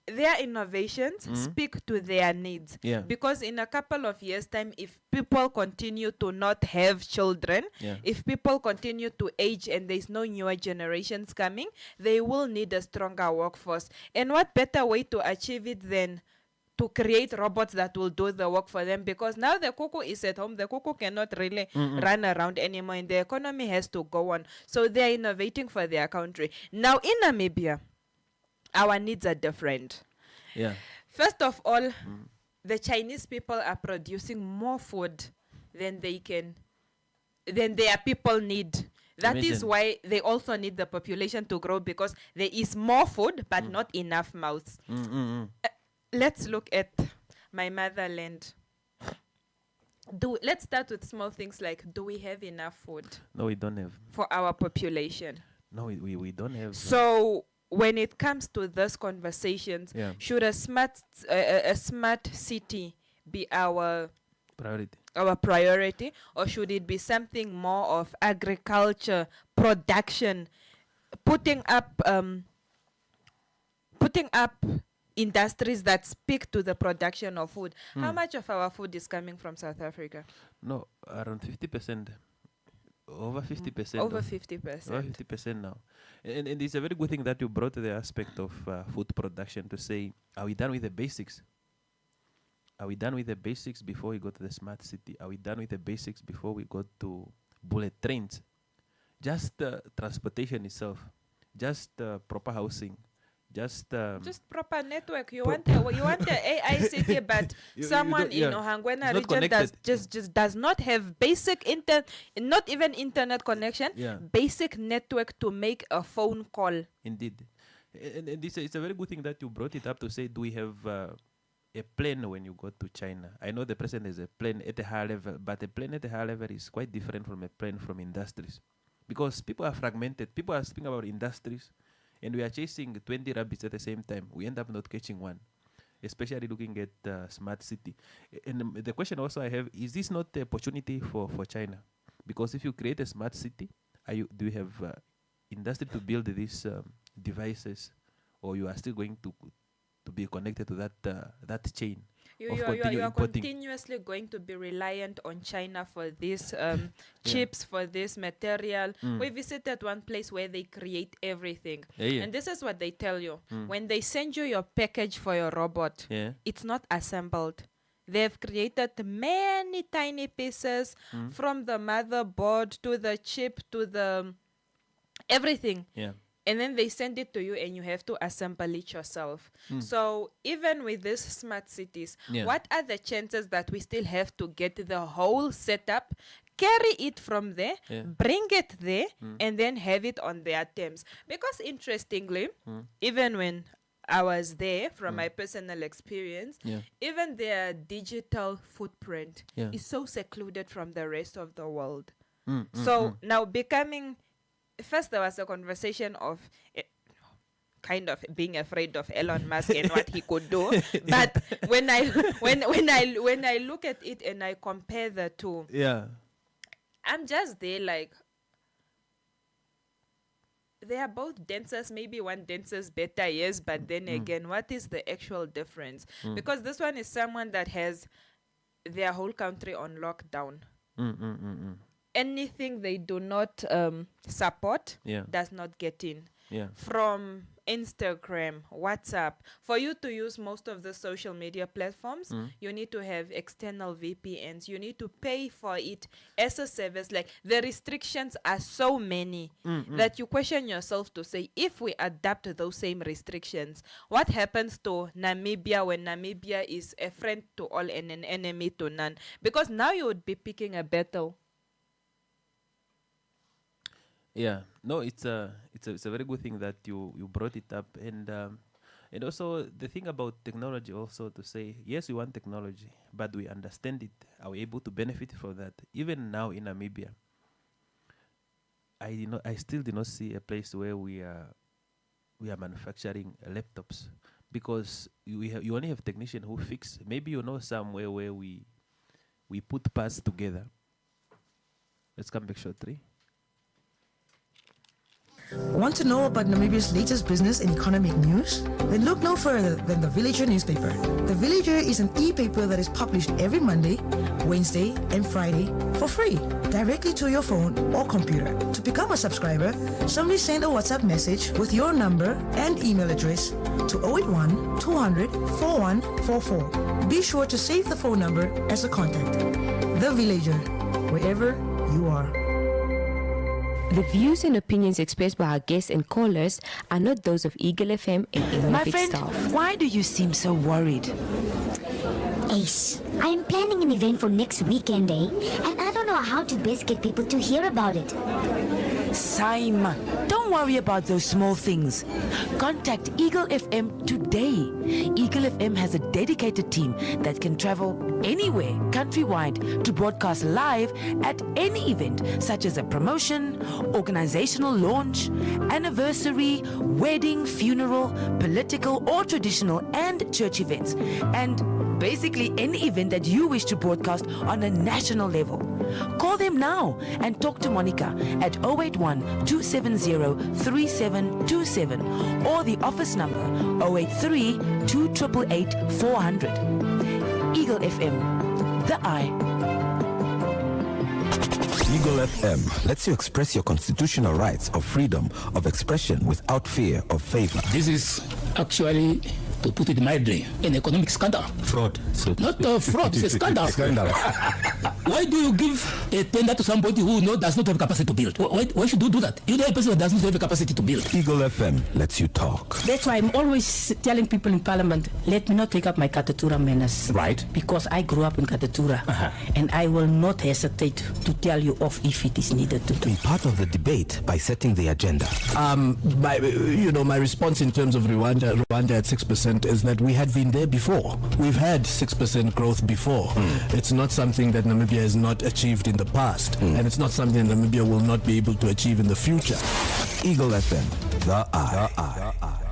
their innovations speak to their needs. Yeah. Because in a couple of years' time, if people continue to not have children, if people continue to age and there's no newer generations coming, they will need a stronger workforce. And what better way to achieve it than to create robots that will do the work for them? Because now the cuckoo is at home, the cuckoo cannot really run around anymore and the economy has to go on. So they're innovating for their country. Now in Namibia, our needs are different. Yeah. First of all, the Chinese people are producing more food than their people need. That is why they also need the population to grow, because there is more food but not enough mouths. Let's look at my motherland. Let's start with small things like, do we have enough food? No, we don't have. For our population? No, we don't have. So when it comes to those conversations, should a smart city be our priority, or should it be something more of agriculture, production, putting up industries that speak to the production of food? How much of our food is coming from South Africa? No, around 50%. Over 50%. Over 50%. Over 50% now. And it's a very good thing that you brought the aspect of food production to say, are we done with the basics? Are we done with the basics before we go to the smart city? Are we done with the basics before we go to bullet trains? Just transportation itself. Just proper housing. Just proper network. You want the AI city, but someone in Ohangwena region just does not have basic not even internet connection, basic network to make a phone call. Indeed. And it's a very good thing that you brought it up to say, do we have a plane when you go to China? I know the president is a plane at a high level, but a plane at a high level is quite different from a plane from industries. Because people are fragmented. People are speaking about industries, and we are chasing 20 rabbits at the same time. We end up not catching one. especially looking at smart city. And the question also I have is this not the opportunity for China? Because if you create a smart city, do you have industry to build these devices, or you are still going to be connected to that chain? You are continuously going to be reliant on China for these chips, for this material. We visited one place where they create everything. And this is what they tell you. When they send you your package for your robot, it's not assembled. They've created many tiny pieces from the motherboard to the chip to the everything. And then they send it to you and you have to assemble it yourself. So even with these smart cities, what are the chances that we still have to get the whole setup, carry it from there, bring it there, and then have it on their terms? Because interestingly, even when I was there, from my personal experience, even their digital footprint is so secluded from the rest of the world. So now first there was a conversation of kind of being afraid of Elon Musk and what he could do. But when I look at it and I compare the two, I'm just there like, they are both dancers. Maybe one dances better, yes, but then again, what is the actual difference? Because this one is someone that has their whole country on lockdown. Anything they do not support does not get in. From Instagram, WhatsApp. For you to use most of the social media platforms, you need to have external VPNs. You need to pay for it as a service. Like, the restrictions are so many that you question yourself to say, if we adapt those same restrictions, what happens to Namibia when Namibia is a friend to all and an enemy to none? Because now you would be picking a battle. Yeah, no, it's a very good thing that you brought it up, and also the thing about technology also to say, yes, we want technology, but we understand it. Are we able to benefit from that? Even now in Namibia, I still do not see a place where we are manufacturing laptops, because you only have technicians who fix. Maybe somewhere where we put parts together. Let's come back short 3. Want to know about Namibia's latest business and economic news? Then look no further than The Villager newspaper. The Villager is an e-paper that is published every Monday, Wednesday, and Friday for free, directly to your phone or computer. To become a subscriber, simply send a WhatsApp message with your number and email address to 081 200 4144. Be sure to save the phone number as a contact. The Villager, wherever you are. The views and opinions expressed by our guests and callers are not those of Eagle FM and My its friend, staff. why do you seem so worried? Ace, I am planning an event for next weekend, and I don't know how to best get people to hear about it. Saima, don't worry about those small things. Contact Eagle FM today. Eagle FM has a dedicated team that can travel anywhere countrywide to broadcast live at any event, such as a promotion, organizational launch, anniversary, wedding, funeral, political or traditional, and church events. And basically any event that you wish to broadcast on a national level. Call them now and talk to Monica at 081 270 3727 or the office number 083 2888 400. Eagle FM, the eye. Eagle FM lets you express your constitutional rights of freedom of expression without fear of favor. This is actually, to put it mildly, an economic scandal. Fraud. Not fraud, it's a scandal. Why do you give a tender to somebody who does not have capacity to build? Why should you do that? You're the person that doesn't have the capacity to build. Eagle FM lets you talk. That's why I'm always telling people in Parliament, let me not take up my Katatura manners. Right. Because I grew up in Katatura. And I will not hesitate to tell you off if it is needed to do. Be part of the debate by setting the agenda. My response in terms of Rwanda at 6% is that we had been there before. We've had 6% growth before. It's not something that Namibia has not achieved in the past, and it's not something Namibia will not be able to achieve in the future. Eagle FM, the eye.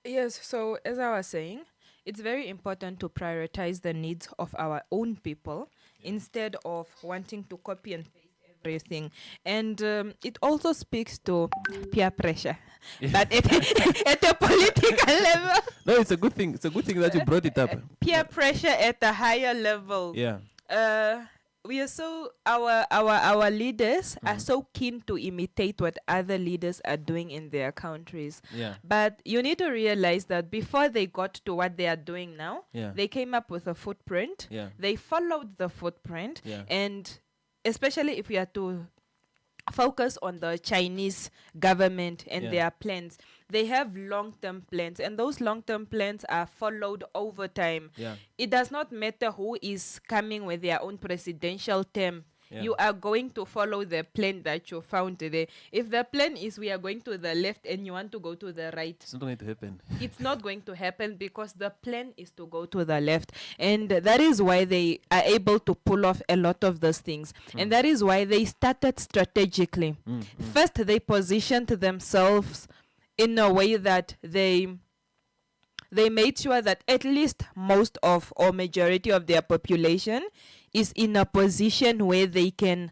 Yes, so as I was saying, it's very important to prioritize the needs of our own people instead of wanting to copy and paste everything. And it also speaks to peer pressure. But at a political level, No, it's a good thing. It's a good thing that you brought it up. peer pressure at a higher level. Yeah. We are so our leaders are so keen to imitate what other leaders are doing in their countries. Yeah. But you need to realize that before they got to what they are doing now, Yeah. they came up with a footprint. Yeah. They followed the footprint. Yeah. And especially if we are to focus on the Chinese government and Yeah. their plans. They have long-term plans, and those long-term plans are followed over time. Yeah. It does not matter who is coming with their own presidential term. Yeah. You are going to follow the plan that you found there. If the plan is we are going to the left and you want to go to the right, It's not going to happen. it's not going to happen because the plan is to go to the left. And that is why they are able to pull off a lot of those things. And that is why they started strategically. First, they positioned themselves in a way that they made sure that at least most of or majority of their population is in a position where they can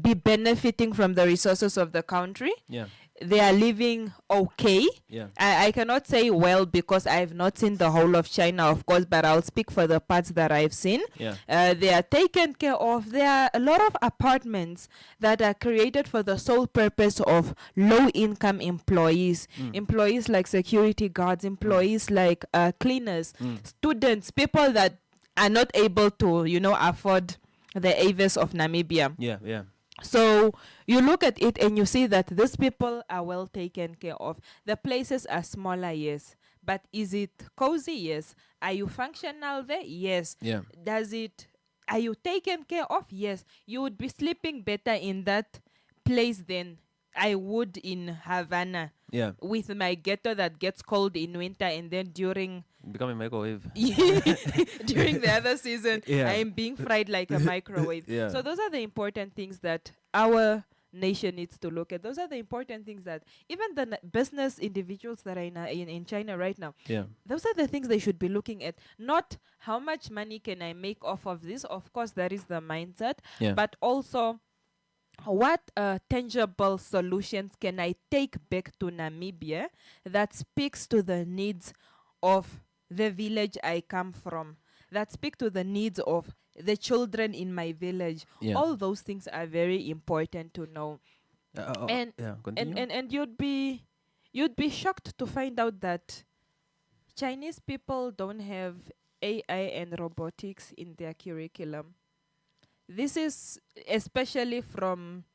be benefiting from the resources of the country. Yeah. They are living okay. Yeah. I cannot say well because I have not seen the whole of China, of course, but I'll speak for the parts that I've seen. Yeah. They are taken care of. There are a lot of apartments that are created for the sole purpose of low-income employees. Employees like security guards, employees like cleaners, students, people that are not able to, afford the aves of Namibia. Yeah. Yeah. So you look at it and you see that these people are well taken care of. The places are smaller, yes. But is it cozy? Yes. Are you functional there? Yes. Yeah. Are you taken care of? Yes. You would be sleeping better in that place than I would in Havana. Yeah. With my ghetto that gets cold in winter and then during Become a microwave. during the other season, Yeah. I am being fried like a microwave. Yeah. So those are the important things that our nation needs to look at. Those are the important things that even the business individuals that are in China right now, Yeah. those are the things they should be looking at. Not how much money can I make off of this. Of course, that is the mindset. Yeah. But also, what tangible solutions can I take back to Namibia that speaks to the needs of the village I come from, that speak to the needs of the children in my village? Yeah. All those things are very important to know. And continue. and you'd be shocked to find out that Chinese people don't have AI and robotics in their curriculum. This is especially from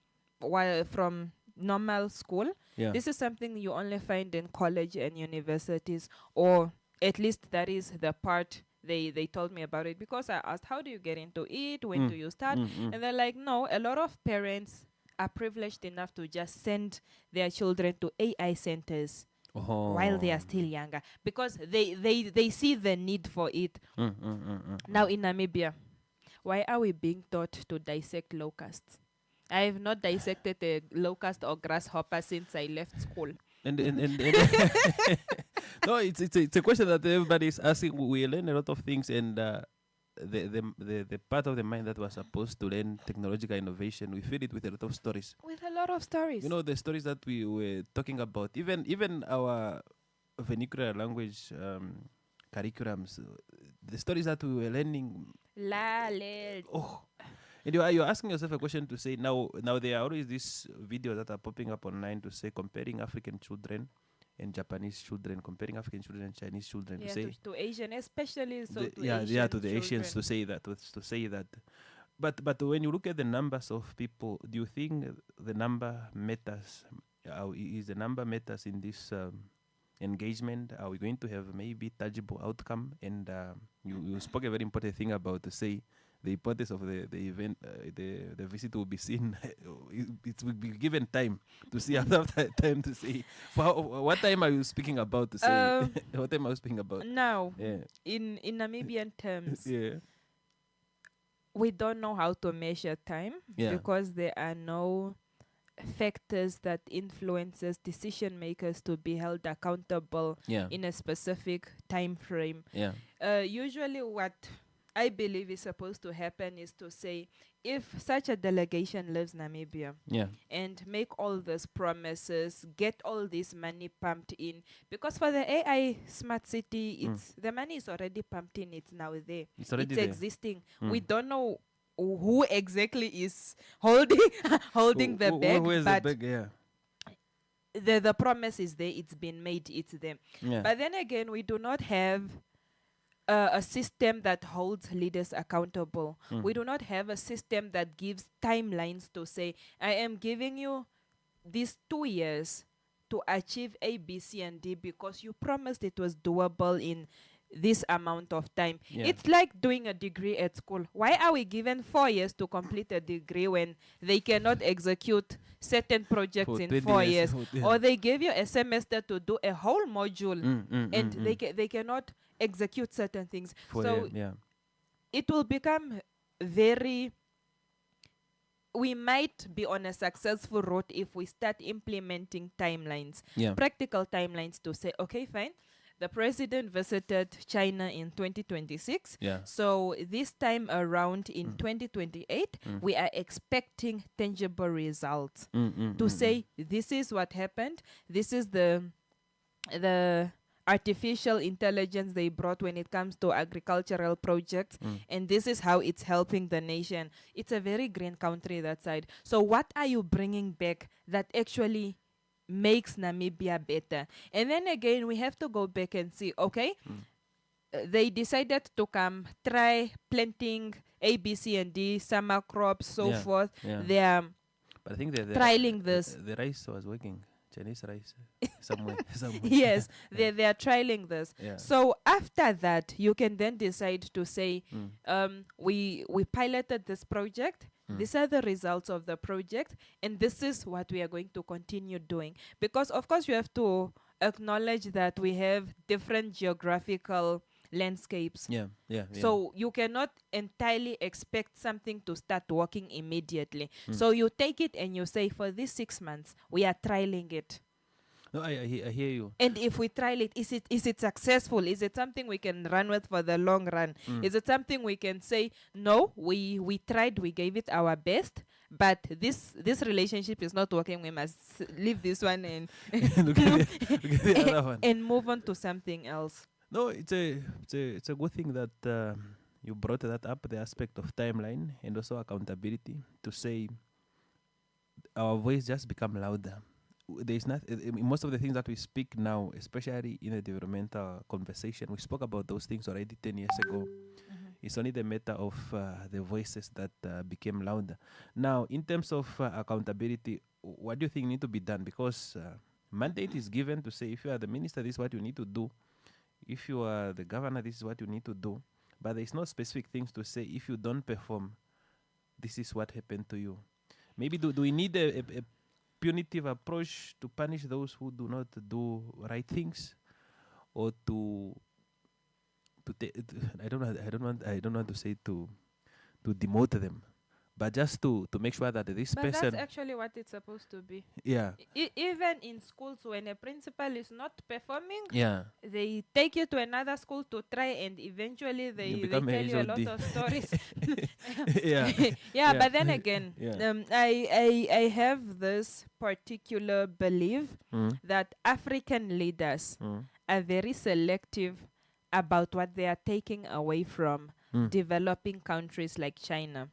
normal school. Yeah. This is something you only find in college and universities, or at least that is the part they told me about it, because I asked, how do you get into it? When do you start? And they're like, no, a lot of parents are privileged enough to just send their children to AI centers while they are still younger, because they see the need for it. Now in Namibia, why are we being taught to dissect locusts? I have not dissected a locust or grasshopper since I left school. And no, it's a question that everybody is asking. We learn a lot of things, and the part of the mind that was supposed to learn technological innovation, we fill it with a lot of stories. With a lot of stories. You know, the stories that we were talking about, even our vernacular language curriculums, the stories that we were learning. And you're asking yourself a question to say, now there are always these videos that are popping up online to say comparing African children and Japanese children, comparing African children and Chinese children, Yeah, to say to Asian, especially so to yeah, Asian to the Asians, to children. say that. But when you look at the numbers of people, do you think the number matters? Is the number matters in this engagement? Are we going to have maybe tangible outcome? And you spoke a very important thing about, to say, the importance of the event, the visit will be seen. It will be given time to see after time to see. What time are you speaking about to say? What time are you speaking about? Now, Yeah. in Namibian terms, Yeah. we don't know how to measure time Yeah. because there are no factors that influences decision makers to be held accountable in a specific time frame. Usually what I believe is supposed to happen is to say, if such a delegation leaves Namibia and make all these promises, get all this money pumped in, because for the AI smart city, the money is already pumped in, it's now there. It's existing. We don't know who exactly is holding the bag, but the promise is there, it's been made, it's there. But then again, we do not have a system that holds leaders accountable. We do not have a system that gives timelines to say, I am giving you these 2 years to achieve A, B, C, and D because you promised it was doable in this amount of time. It's like doing a degree at school. Why are we given 4 years to complete a degree when they cannot execute certain projects in 4 years? Or they give you a semester to do a whole module and they cannot execute certain things. It will become we might be on a successful road if we start implementing timelines, practical timelines to say, okay, fine. The president visited China in 2026. So this time around in 2028, we are expecting tangible results to say, this is what happened. This is the artificial intelligence they brought when it comes to agricultural projects, and this is how it's helping the nation. It's a very green country, that side. So what are you bringing back that actually makes Namibia better? And then again, we have to go back and see, okay, they decided to come try planting A, B, C, and D, summer crops, so forth. They are trialing this. The rice was working. Chinese rice somewhere. Yes, they are trialing this. So after that, you can then decide to say, we piloted this project. These are the results of the project, and this is what we are going to continue doing. Because of course you have to acknowledge that we have different geographical landscapes. So you cannot entirely expect something to start working immediately. So you take it and you say, for these 6 months, we are trialing it. No, I hear you. And if we trial it, is it successful? Is it something we can run with for the long run? Is it something we can say, no, we tried, we gave it our best, but this relationship is not working. We must leave this one and look at the other one and move on to something else. No, it's a good thing that you brought that up, the aspect of timeline and also accountability, to say our voice just become louder. There's not most of the things that we speak now, especially in a developmental conversation, we spoke about those things already 10 years ago. It's only the matter of the voices that became louder. Now, in terms of accountability, what do you think need to be done? Because mandate is given to say, if you are the minister, this is what you need to do. If you are the governor, this is what you need to do. But there's no specific things to say, if you don't perform, this is what happened to you. Maybe do we need a punitive approach to punish those who do not do right things, or I don't want to say to demote them, but just to make sure that this but person. That's actually what it's supposed to be. Even in schools, when a principal is not performing, Yeah. they take you to another school to try, and eventually they tell you a lot of stories. But then again, I have this particular belief that African leaders are very selective about what they are taking away from developing countries like China.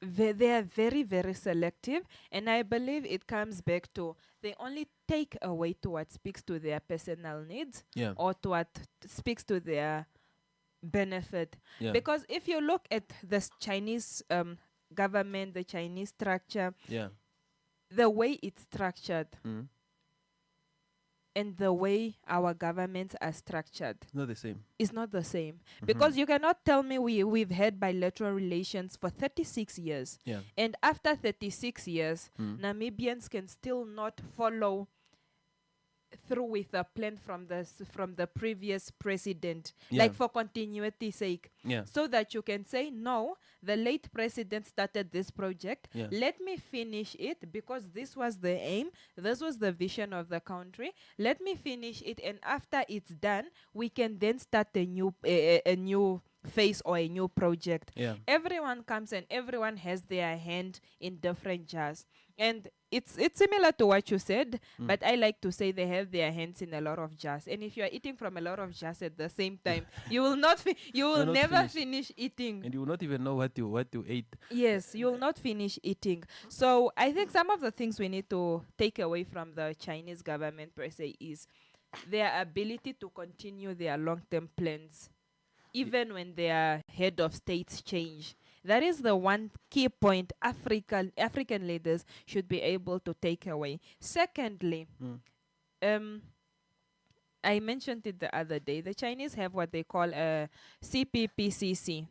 They are very, very selective, and I believe it comes back to they only take away to what speaks to their personal needs or to what speaks to their benefit. Because if you look at the Chinese government, the Chinese structure, the way it's structured and the way our governments are structured, It's not the same. It's not the same. Because you cannot tell me we've had bilateral relations for 36 years. And after 36 years, Namibians can still not follow through with a plan from the previous president, Yeah. like for continuity sake, Yeah. so that you can say, no, the late president started this project. Yeah. Let me finish it because this was the aim, this was the vision of the country. Let me finish it, and after it's done, we can then start a new phase or a new project. Yeah. Everyone comes and everyone has their hand in different jars. And it's similar to what you said, but I like to say they have their hands in a lot of jars. And if you are eating from a lot of jars at the same time, you will you will not never finish eating. And you will not even know what you ate. Yes, you will not finish eating. So I think some of the things we need to take away from the Chinese government per se is their ability to continue their long-term plans, even when their head of states change. That is the one key point African leaders should be able to take away. Secondly, I mentioned it the other day. The Chinese have what they call a CPPCC.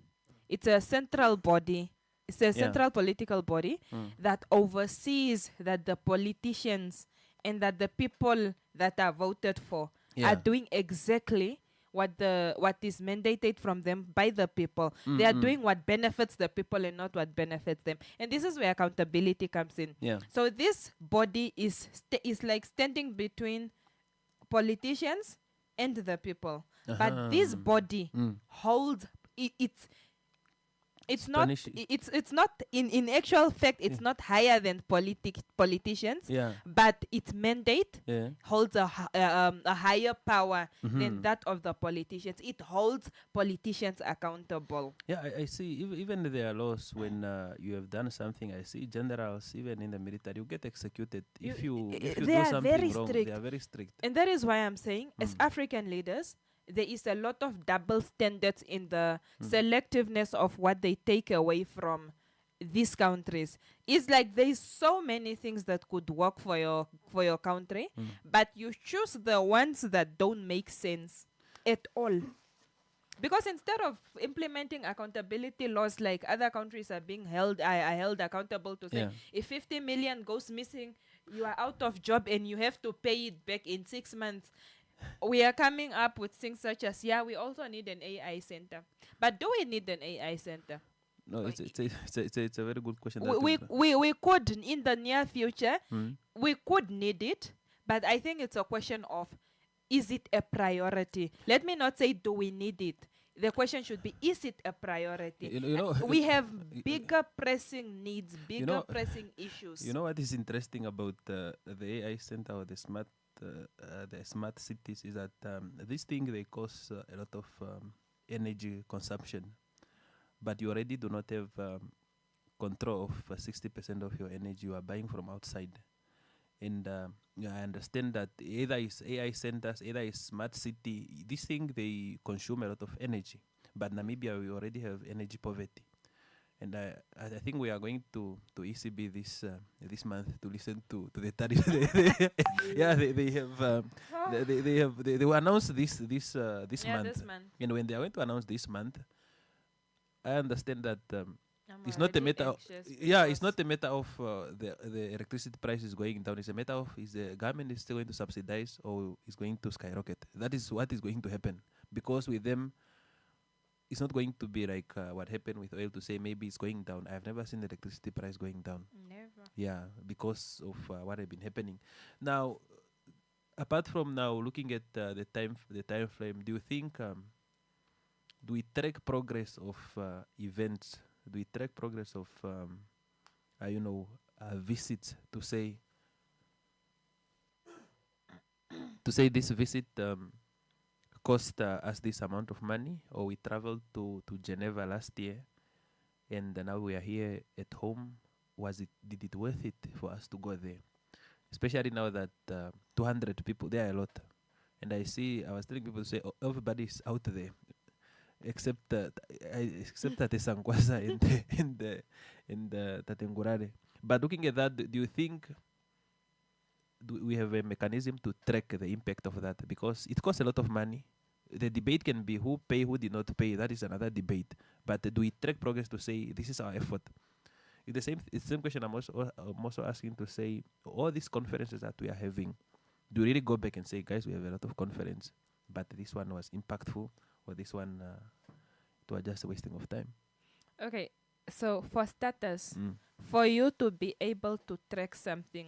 It's a central body. It's a central political body that oversees that the politicians and that the people that are voted for are doing exactly what is mandated from them by the people. They are doing what benefits the people and not what benefits them. And this is where accountability comes in. Yeah. So this body is like standing between politicians and the people. But this body holds it's not in actual fact it's not higher than politicians, but its mandate holds a higher power than that of the politicians. It holds politicians accountable. Yeah, I see. Even there are laws when you have done something. I see generals, even in the military, you get executed if you They do are something very wrong. strict. They are very strict. And that is why I'm saying, as African leaders, there is a lot of double standards in the selectiveness of what they take away from these countries. It's like there's so many things that could work for your country, but you choose the ones that don't make sense at all. Because instead of implementing accountability laws like other countries are being held accountable to say, if 50 million goes missing, you are out of job and you have to pay it back in 6 months. We are coming up with things such as, we also need an AI center. But do we need an AI center? No, it's a very good question. We could, in the near future, we could need it. But I think it's a question of, is it a priority? Let me not say, do we need it? The question should be, is it a priority? You know, we have bigger pressing needs, bigger pressing issues. You know what is interesting about the AI center or the smart cities is that this thing, they cause a lot of energy consumption, but you already do not have control of 60% of your energy you are buying from outside. And I understand that either is AI centers, either is smart city. This thing, they consume a lot of energy, but Namibia, we already have energy poverty. And I think we are going to ECB this month to listen to the tariff. They will announce this month. And when they are going to announce this month, I understand that it's not a matter of it's not a matter of the electricity price is going down. It's a matter of, is the government is still going to subsidize or is going to skyrocket. That is what is going to happen, because with them, it's not going to be like what happened with oil to say maybe it's going down. I've never seen the electricity price going down. Never. Yeah, because of what has been happening. Now, apart from now looking at the time frame, do you think do we track progress of events? Do we track progress of visits to say this visit cost us this amount of money, or we traveled to Geneva last year and now we are here at home? Did it worth it for us to go there? Especially now that 200 people, they are a lot. And I was telling people to say, everybody is out there except Tatesankwasa and Tatengurare. But looking at that, do you think we have a mechanism to track the impact of that? Because it costs a lot of money. The debate can be who pay, who did not pay. That is another debate. But do we track progress to say this is our effort? It's the same question I'm also asking to say, all these conferences that we are having, do you really go back and say, guys, we have a lot of conference, but this one was impactful, or this one it was just a wasting of time? Okay, so for starters, for you to be able to track something,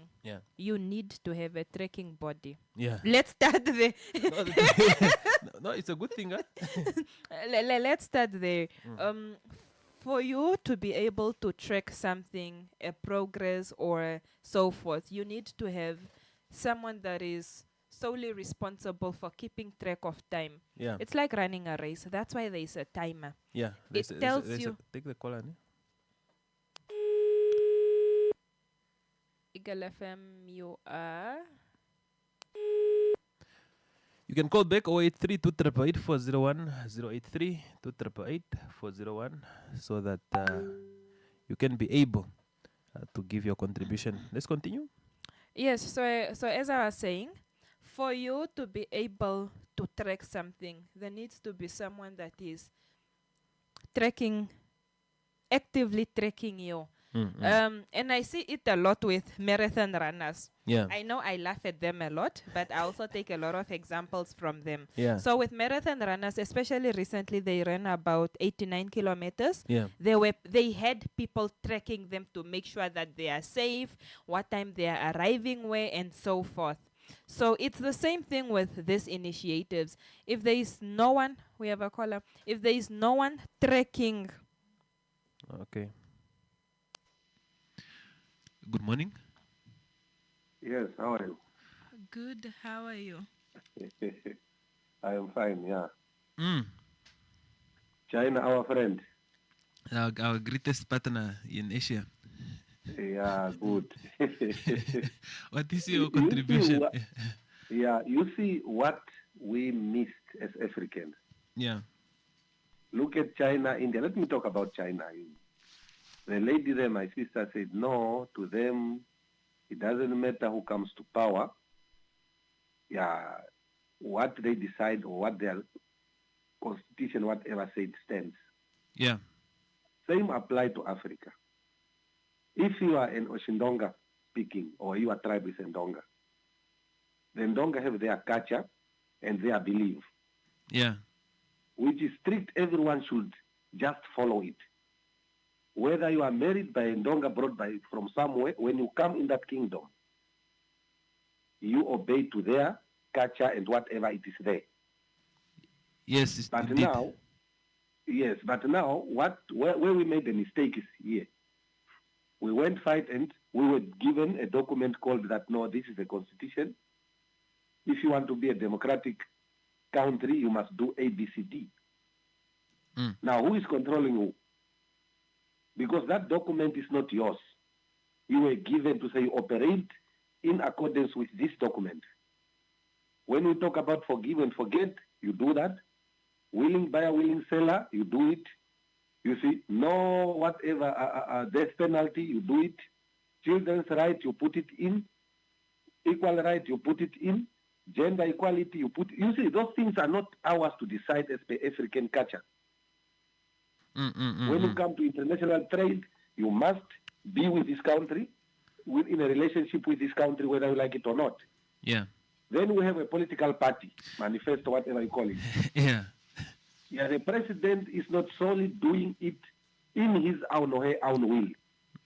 you need to have a tracking body. Yeah. Let's start there. No, it's a good thing, huh? Let's start there. For you to be able to track something, a progress or so forth, you need to have someone that is solely responsible for keeping track of time. Yeah. It's like running a race. That's why there is a timer. Yeah. It tells you. Take the caller. Eagle FM, you are. You can call back 083 288 401 083 288 401 so that you can be able to give your contribution. Let's continue. Yes, so as I was saying, for you to be able to track something, there needs to be someone that is actively tracking you. And I see it a lot with marathon runners. Yeah. I know I laugh at them a lot, but I also take a lot of examples from them. Yeah. So with marathon runners, especially recently, they ran about 89 kilometers. Yeah. They had people tracking them to make sure that they are safe, what time they are arriving where, and so forth. So it's the same thing with these initiatives. If there is no one, we have a caller. If there is no one tracking. Okay. Good morning. Yes, how are you? Good, how are you? I am fine, yeah. Mm. China, our friend. Our greatest partner in Asia. Yeah, good. What is your contribution? You see what we missed as Africans. Yeah. Look at China, India. Let me talk about China. The lady there, my sister, said, no, to them, it doesn't matter who comes to power. Yeah, what they decide or what their constitution, whatever said, stands. Yeah. Same apply to Africa. If you are an Oshindonga speaking, or your tribe is Ndonga, the Ndonga have their culture and their belief. Yeah. Which is strict, everyone should just follow it. Whether you are married by a Ndonga brought from somewhere, when you come in that kingdom, you obey to their culture and whatever it is there. Yes, but indeed. Now, where we made the mistake is here. We went fight and we were given a document called that, no, this is the constitution. If you want to be a democratic country, you must do A, B, C, D. Now, who is controlling who? Because that document is not yours. You were given to say operate in accordance with this document. When we talk about forgive and forget, you do that. Willing buyer, willing seller, you do it. You see, no whatever death penalty, you do it. Children's right, you put it in. Equal right, you put it in. Gender equality, you put it. You see, those things are not ours to decide as per African culture. When you come to international trade, you must be with this country, in a relationship with this country, whether you like it or not. Yeah. Then we have a political party, manifesto, whatever you call it. Yeah. Yeah, the president is not solely doing it in his own or her own will.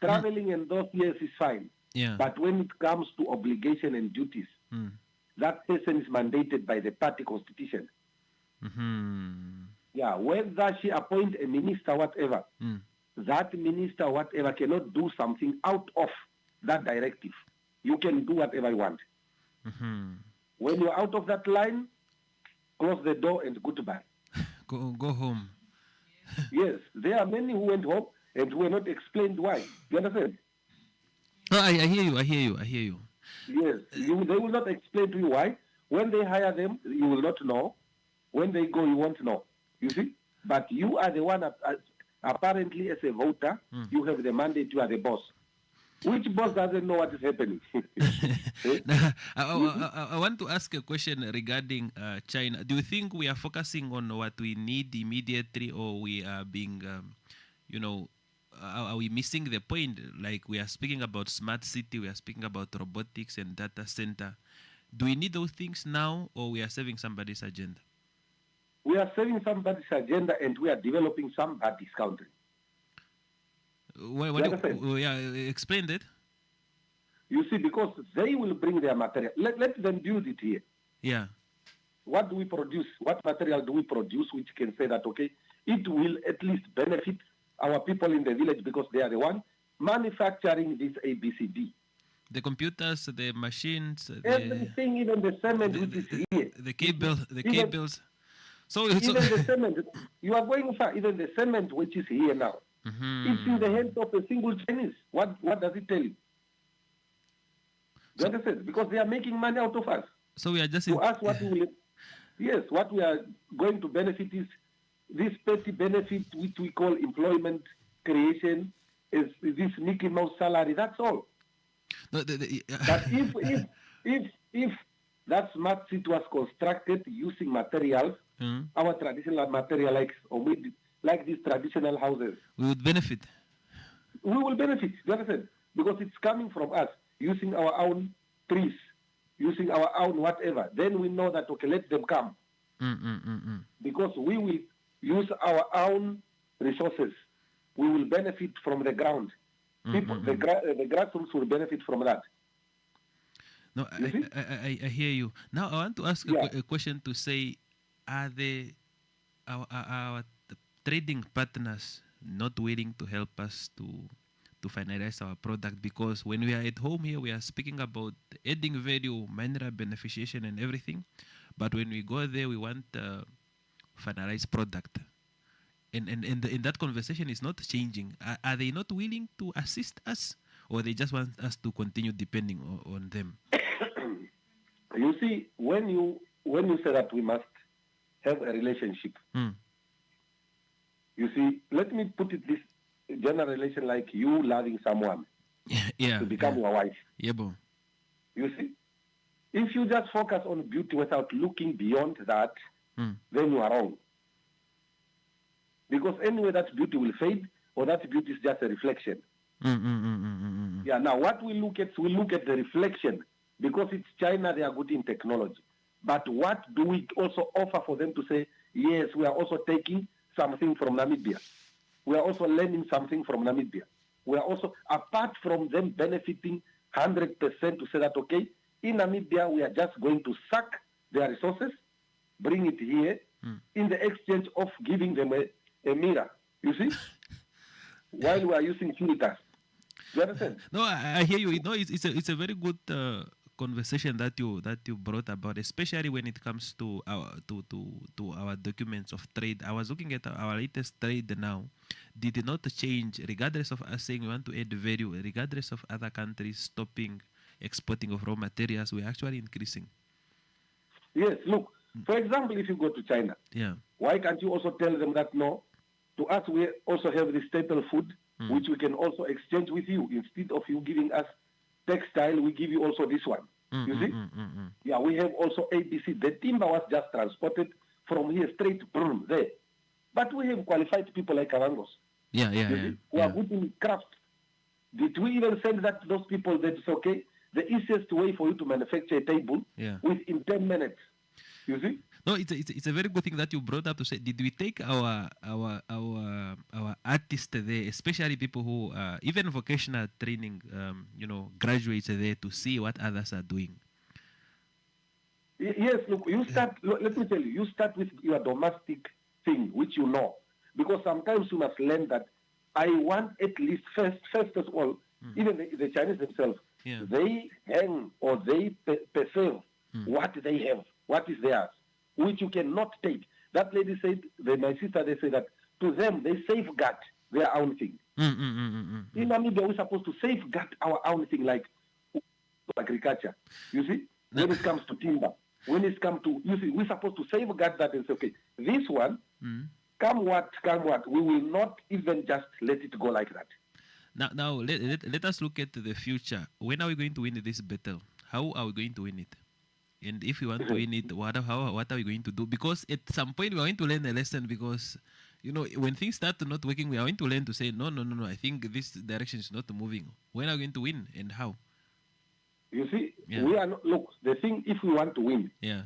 Traveling and those years is fine. Yeah. But when it comes to obligation and duties, that person is mandated by the party constitution. Yeah, whether she appoint a minister, whatever, that minister, whatever, cannot do something out of that directive. You can do whatever you want. When you're out of that line, close the door and goodbye. Go home. Yes, there are many who went home and were not explained why. You understand? No, I hear you. Yes, they will not explain to you why. When they hire them, you will not know. When they go, you won't know. You see? But you are the one, apparently as a voter, you have the mandate, you are the boss. Which boss doesn't know what is happening? I want to ask a question regarding China. Do you think we are focusing on what we need immediately, or we are being, are we missing the point? Like we are speaking about smart city, we are speaking about robotics and data center. Do we need those things now, or we are serving somebody's agenda? We are serving somebody's agenda, and we are developing somebody's country. Explain that. You see, because they will bring their material. Let them build it here. Yeah. What do we produce? What material do we produce which can say that, okay, it will at least benefit our people in the village because they are the one manufacturing this ABCD. The computers, the machines, everything, even the cement which is here. The cables. So even the cement, you are going far. Even the cement which is here now, it's in the hands of a single Chinese. What does it tell you? Do you understand? Because they are making money out of us. So we are just to us what we will. Yes, what we are going to benefit is this petty benefit which we call employment creation, is this Mickey Mouse salary. That's all. No, but if that smart city was constructed using materials, our traditional material like these traditional houses, we would benefit. We will benefit. Do you understand? Because it's coming from us using our own trees, using our own whatever. Then we know that okay, let them come. Because we will use our own resources. We will benefit from the ground. People, the grassroots will benefit from that. No, I hear you. Now I want to ask a question to say, are our trading partners not willing to help us to finalize our product? Because when we are at home here, we are speaking about adding value, mineral beneficiation and everything. But when we go there, we want finalized product. And in that conversation is not changing. Are they not willing to assist us, or they just want us to continue depending on them? You see, when you say that we must have a relationship, you see, let me put it this general relation like you loving someone to become your wife. Yeah, bro. You see, if you just focus on beauty without looking beyond that, then you are wrong. Because anyway, that beauty will fade, or that beauty is just a reflection. Yeah. Now, what we look at the reflection, because it's China, they are good in technology. But what do we also offer for them to say, yes, we are also taking something from Namibia. We are also learning something from Namibia. We are also, apart from them benefiting 100% to say that, okay, in Namibia, we are just going to suck their resources, bring it here, in the exchange of giving them a mirror, you see, while we are using filters. Do you understand? No, I hear you. No, it's a very good conversation that you brought about, especially when it comes to our documents of trade. I was looking at our latest trade now. Did it not change, regardless of us saying we want to add value, regardless of other countries stopping exporting of raw materials, we're actually increasing. Yes, look, for example, if you go to China, why can't you also tell them that no, to us we also have the staple food, which we can also exchange with you. Instead of you giving us textile, we give you also this one. You see? Yeah, we have also ABC. The timber was just transported from here straight to there. But we have qualified people like Karangos. Who are good in craft. Did we even send that to those people that it's okay? The easiest way for you to manufacture a table within 10 minutes. You see? No, it's a very good thing that you brought up to say. Did we take our artists there, especially people who even vocational training, graduates there, to see what others are doing? Yes, look, you start. Let me tell you, you start with your domestic thing, which you know, because sometimes you must learn that. I want at least first of all, even the Chinese themselves, they hang or they preserve what they have, what is theirs, which you cannot take. That lady said, my sister, they say that to them, they safeguard their own thing. In Namibia, we're supposed to safeguard our own thing, like agriculture. You see, when it comes to timber, when it comes to, you see, we're supposed to safeguard that and say, okay, this one, come what, we will not even just let it go like that. Now let us look at the future. When are we going to win this battle? How are we going to win it? And if we want to win it, what are we going to do? Because at some point we are going to learn a lesson, because when things start not working, we are going to learn to say, no, I think this direction is not moving. When are we going to win and how? You see, Yeah. we are not, look, the thing, if we want to win, Yeah.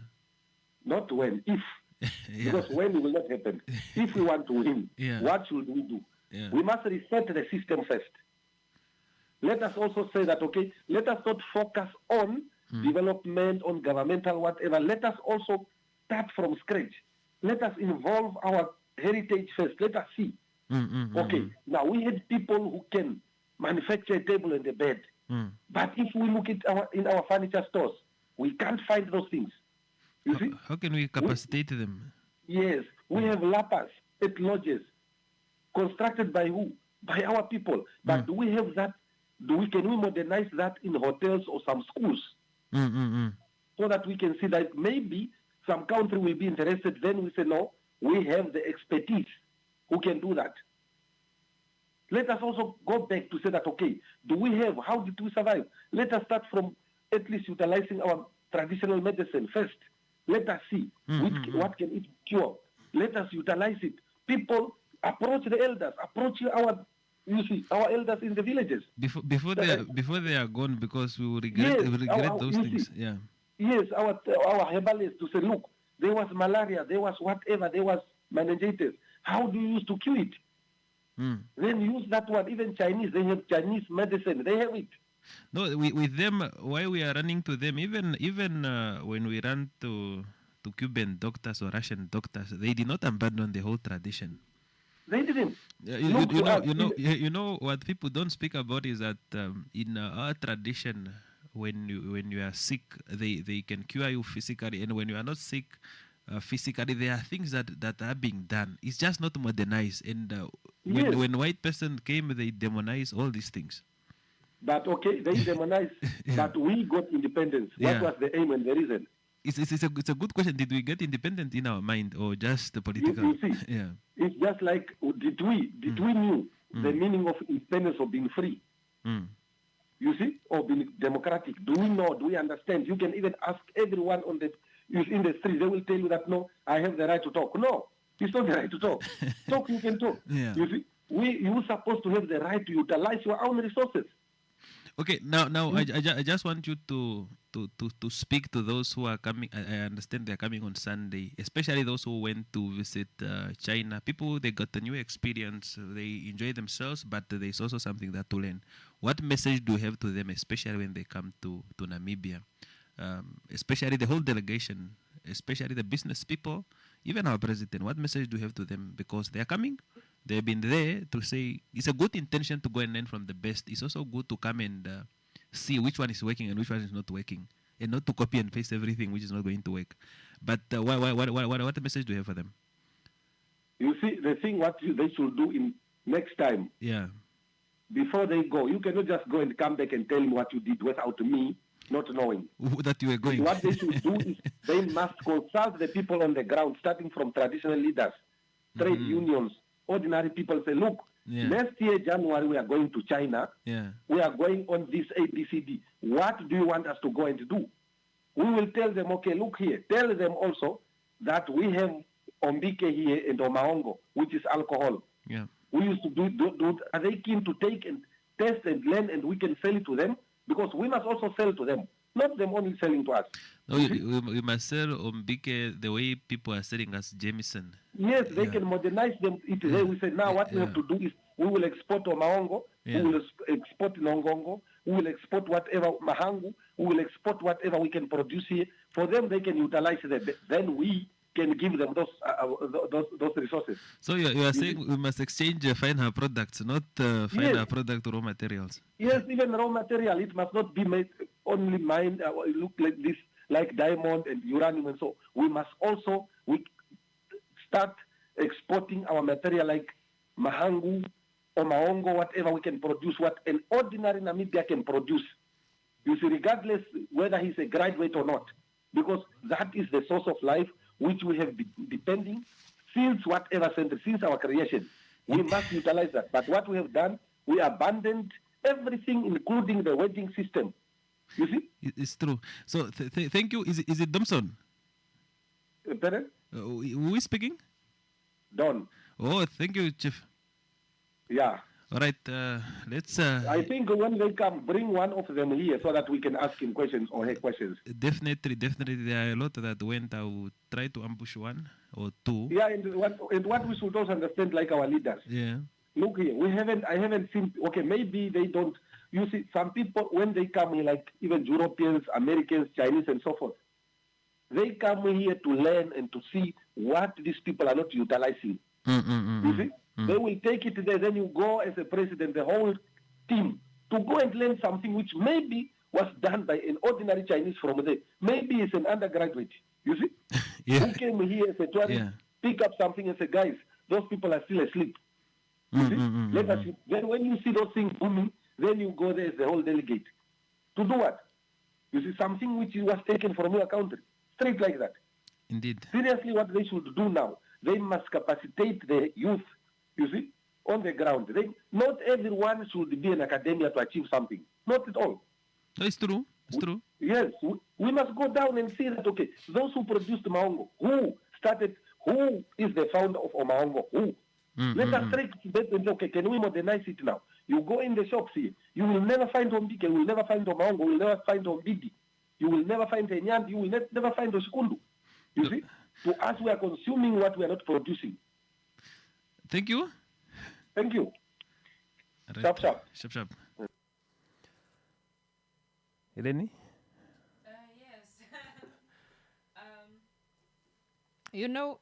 not when, if, Yeah. because when will not happen. If we want to win, Yeah. what should we do? Yeah. We must reset the system first. Let us also say that, okay, let us not focus on development, on governmental whatever. Let us also start from scratch. Let us involve our heritage first. Let us see. Okay, now we had people who can manufacture a table and a bed. But if we look at in our furniture stores, we can't find those things. You see? How can we capacitate them? Yes, we have lapas at lodges, constructed by who? By our people. But do we have that? Can we modernize that in hotels or some schools? So that we can see that maybe some country will be interested. Then we say, no, we have the expertise who can do that. Let us also go back to say that, okay, how did we survive? Let us start from at least utilizing our traditional medicine first. Let us see what can it cure. Let us utilize it. People approach the elders, approach our elders in the villages. Before they are gone, because we will regret those things. Yeah. Yes, our herbalists to say, look, there was malaria, there was whatever, there was meningitis. How do you use to cure it? Then use that one. Even Chinese, they have Chinese medicine. They have it. No, with them, why we are running to them? Even when we run to Cuban doctors or Russian doctors, they did not abandon the whole tradition. They didn't. You know what people don't speak about is that in our tradition, when you are sick, they can cure you physically, and when you are not sick physically, there are things that are being done. It's just not modernized. And when white person came, they demonized all these things. But okay, they demonized. But we got independence. What was the aim and the reason? It's a good question. Did we get independent in our mind, or just the political? You see, it's just like did we knew the meaning of independence or being free? You see, or being democratic? Do we know? Do we understand? You can even ask everyone in the street. They will tell you that no, I have the right to talk. No, it's not the right to talk. Talk, you can talk. Yeah. You see, you're supposed to have the right to utilize your own resources. Okay, now I just want you to speak to those who are coming. I understand they're coming on Sunday, especially those who went to visit China. People, they got a new experience. They enjoy themselves, but there's also something that to learn. What message do you have to them, especially when they come to Namibia? Especially the whole delegation, especially the business people, even our president. What message do you have to them? Because they are coming. They've been there to say it's a good intention to go and learn from the best. It's also good to come and see which one is working and which one is not working, and not to copy and paste everything which is not going to work. But what message do you have for them? You see, the thing they should do in next time. Yeah. Before they go, you cannot just go and come back and tell me what you did without me not knowing that you were going. What they should do is they must consult the people on the ground, starting from traditional leaders, trade unions, ordinary people. Say, look, next year, January, we are going to China. Yeah. We are going on this ABCD. What do you want us to go and do? We will tell them, okay, look here. Tell them also that we have Ombike here and Omaongo, which is alcohol. Yeah. We used to do. Are they keen to take and test and learn, and we can sell it to them? Because we must also sell to them, not them only selling to us. No, we must sell Ombike the way people are selling us Jameson. Yes, they can modernize them. We say, now what we have to do is we will export Omaongo, we will export Nongongo, we will export whatever Mahangu, we will export whatever we can produce here. For them, they can utilize it. Then we can give them those resources. So you are saying we must exchange finer products, not finer product raw materials. Yes, even raw material. It must not be made only mined. Look like this, like diamond and uranium, and so we must also start exporting our material like Mahangu or Maongo, whatever we can produce, what an ordinary Namibia can produce. You see, regardless whether he's a graduate or not, because that is the source of life which we have been depending since whatever century, since our creation. We must utilize that. But what we have done, we abandoned everything, including the wedding system. You see? It's true. So thank you. Is it Domson? Pardon? Who is speaking? Don. Oh, thank you, Chief. Yeah. All right, let's. I think when they come, bring one of them here so that we can ask him questions or her questions. Definitely, there are a lot that went. I will try to ambush one or two. Yeah, and what we should also understand, like our leaders. Yeah. Look here, I haven't seen. Okay, maybe they don't. You see, some people when they come here, like even Europeans, Americans, Chinese, and so forth, they come here to learn and to see what these people are not utilizing. You see. They will take it there, then you go as a president, the whole team, to go and learn something which maybe was done by an ordinary Chinese from there. Maybe it's an undergraduate, you see? Who came here as a tourist, pick up something and say, guys, those people are still asleep. You see? Let us, then when you see those things booming, then you go there as the whole delegate. To do what? You see, something which was taken from your country. Straight like that. Indeed. Seriously, what they should do now, they must capacitate the youth, you see, on the ground. Not everyone should be in academia to achieve something. Not at all. It's true. It's true. Yes. We must go down and see that, okay, those who produced Mahongo, who is the founder of Mahongo? Who? Let us take that and say, okay, can we modernize it now? You go in the shops here, you will never find Ombike, you will never find Mahongo, you will never find Ombidi, you will never find Enyandi, you will never find Oshikundu. You see? To us, we are consuming what we are not producing. Thank you. Thank you. Right. Sharp. Eleni? Yes. You know,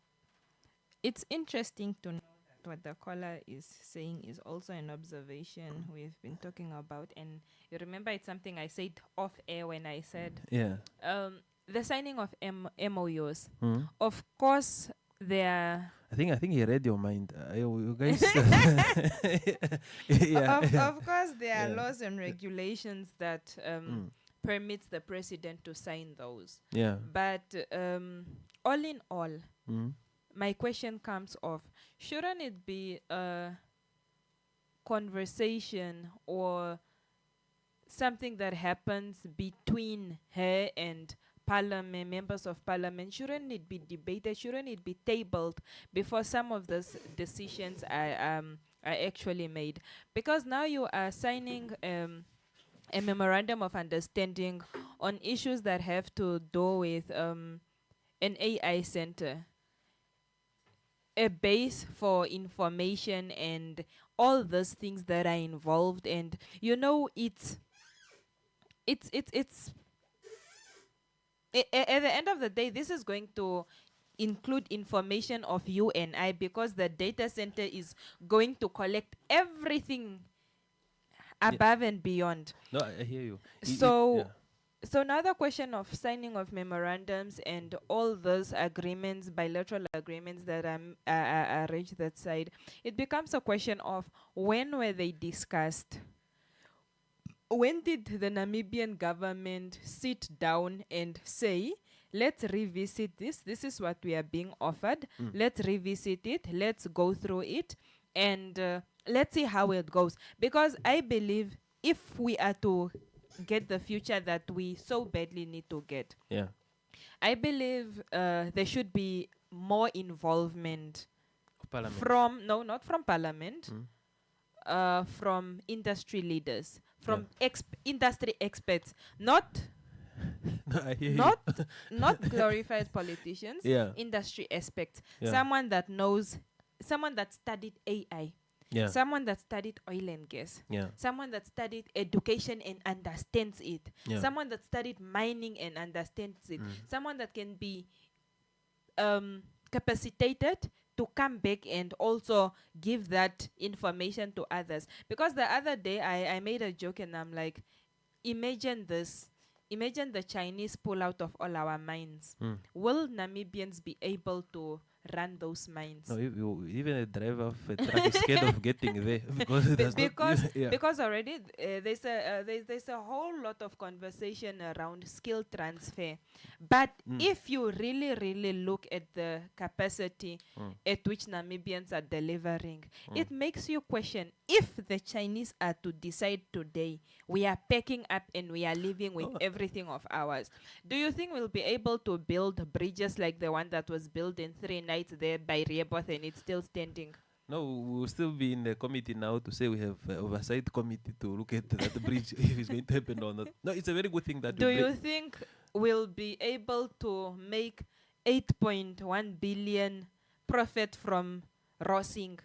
it's interesting to know that what the caller is saying is also an observation we've been talking about. And you remember it's something I said off air when I said the signing of MOUs. Of course, there. I think he read your mind. You guys. Of course, there are laws and regulations that permits the president to sign those. Yeah. But all in all, my question comes off: shouldn't it be a conversation or something that happens between her and Parliament, members of Parliament? Shouldn't it be debated? Shouldn't it be tabled before some of those decisions are actually made? Because now you are signing a memorandum of understanding on issues that have to do with an AI center, a base for information, and all those things that are involved. And you know, it's at the end of the day, this is going to include information of you and I, because the data center is going to collect everything above and beyond. No, I hear you. So now the question of signing of memorandums and all those agreements, bilateral agreements that are reached that side, it becomes a question of when were they discussed? When did the Namibian government sit down and say, let's revisit this. This is what we are being offered. Let's revisit it. Let's go through it. And let's see how it goes. Because I believe if we are to get the future that we so badly need to get, I believe there should be more involvement from, no, not from Parliament, from industry leaders, from industry experts, not glorified politicians, industry experts, someone that knows, someone that studied AI, someone that studied oil and gas, someone that studied education and understands it, someone that studied mining and understands it, someone that can be capacitated to come back and also give that information to others. Because the other day I made a joke and I'm like, imagine this. Imagine the Chinese pull out of all our mines. Will Namibians be able to run those mines? No, even a driver of a truck is scared of getting there because already there's a whole lot of conversation around skill transfer. But if you really look at the capacity at which Namibians are delivering, it makes you question, if the Chinese are to decide today, we are packing up and we are leaving with everything of ours, do you think we'll be able to build bridges like the one that was built in 3 nights there by Rieboth and it's still standing? No, we'll still be in the committee now to say we have oversight committee to look at that bridge if it's going to happen or not. No, it's a very good thing that. Do you think we'll be able to make 8.1 billion profit from Rossing?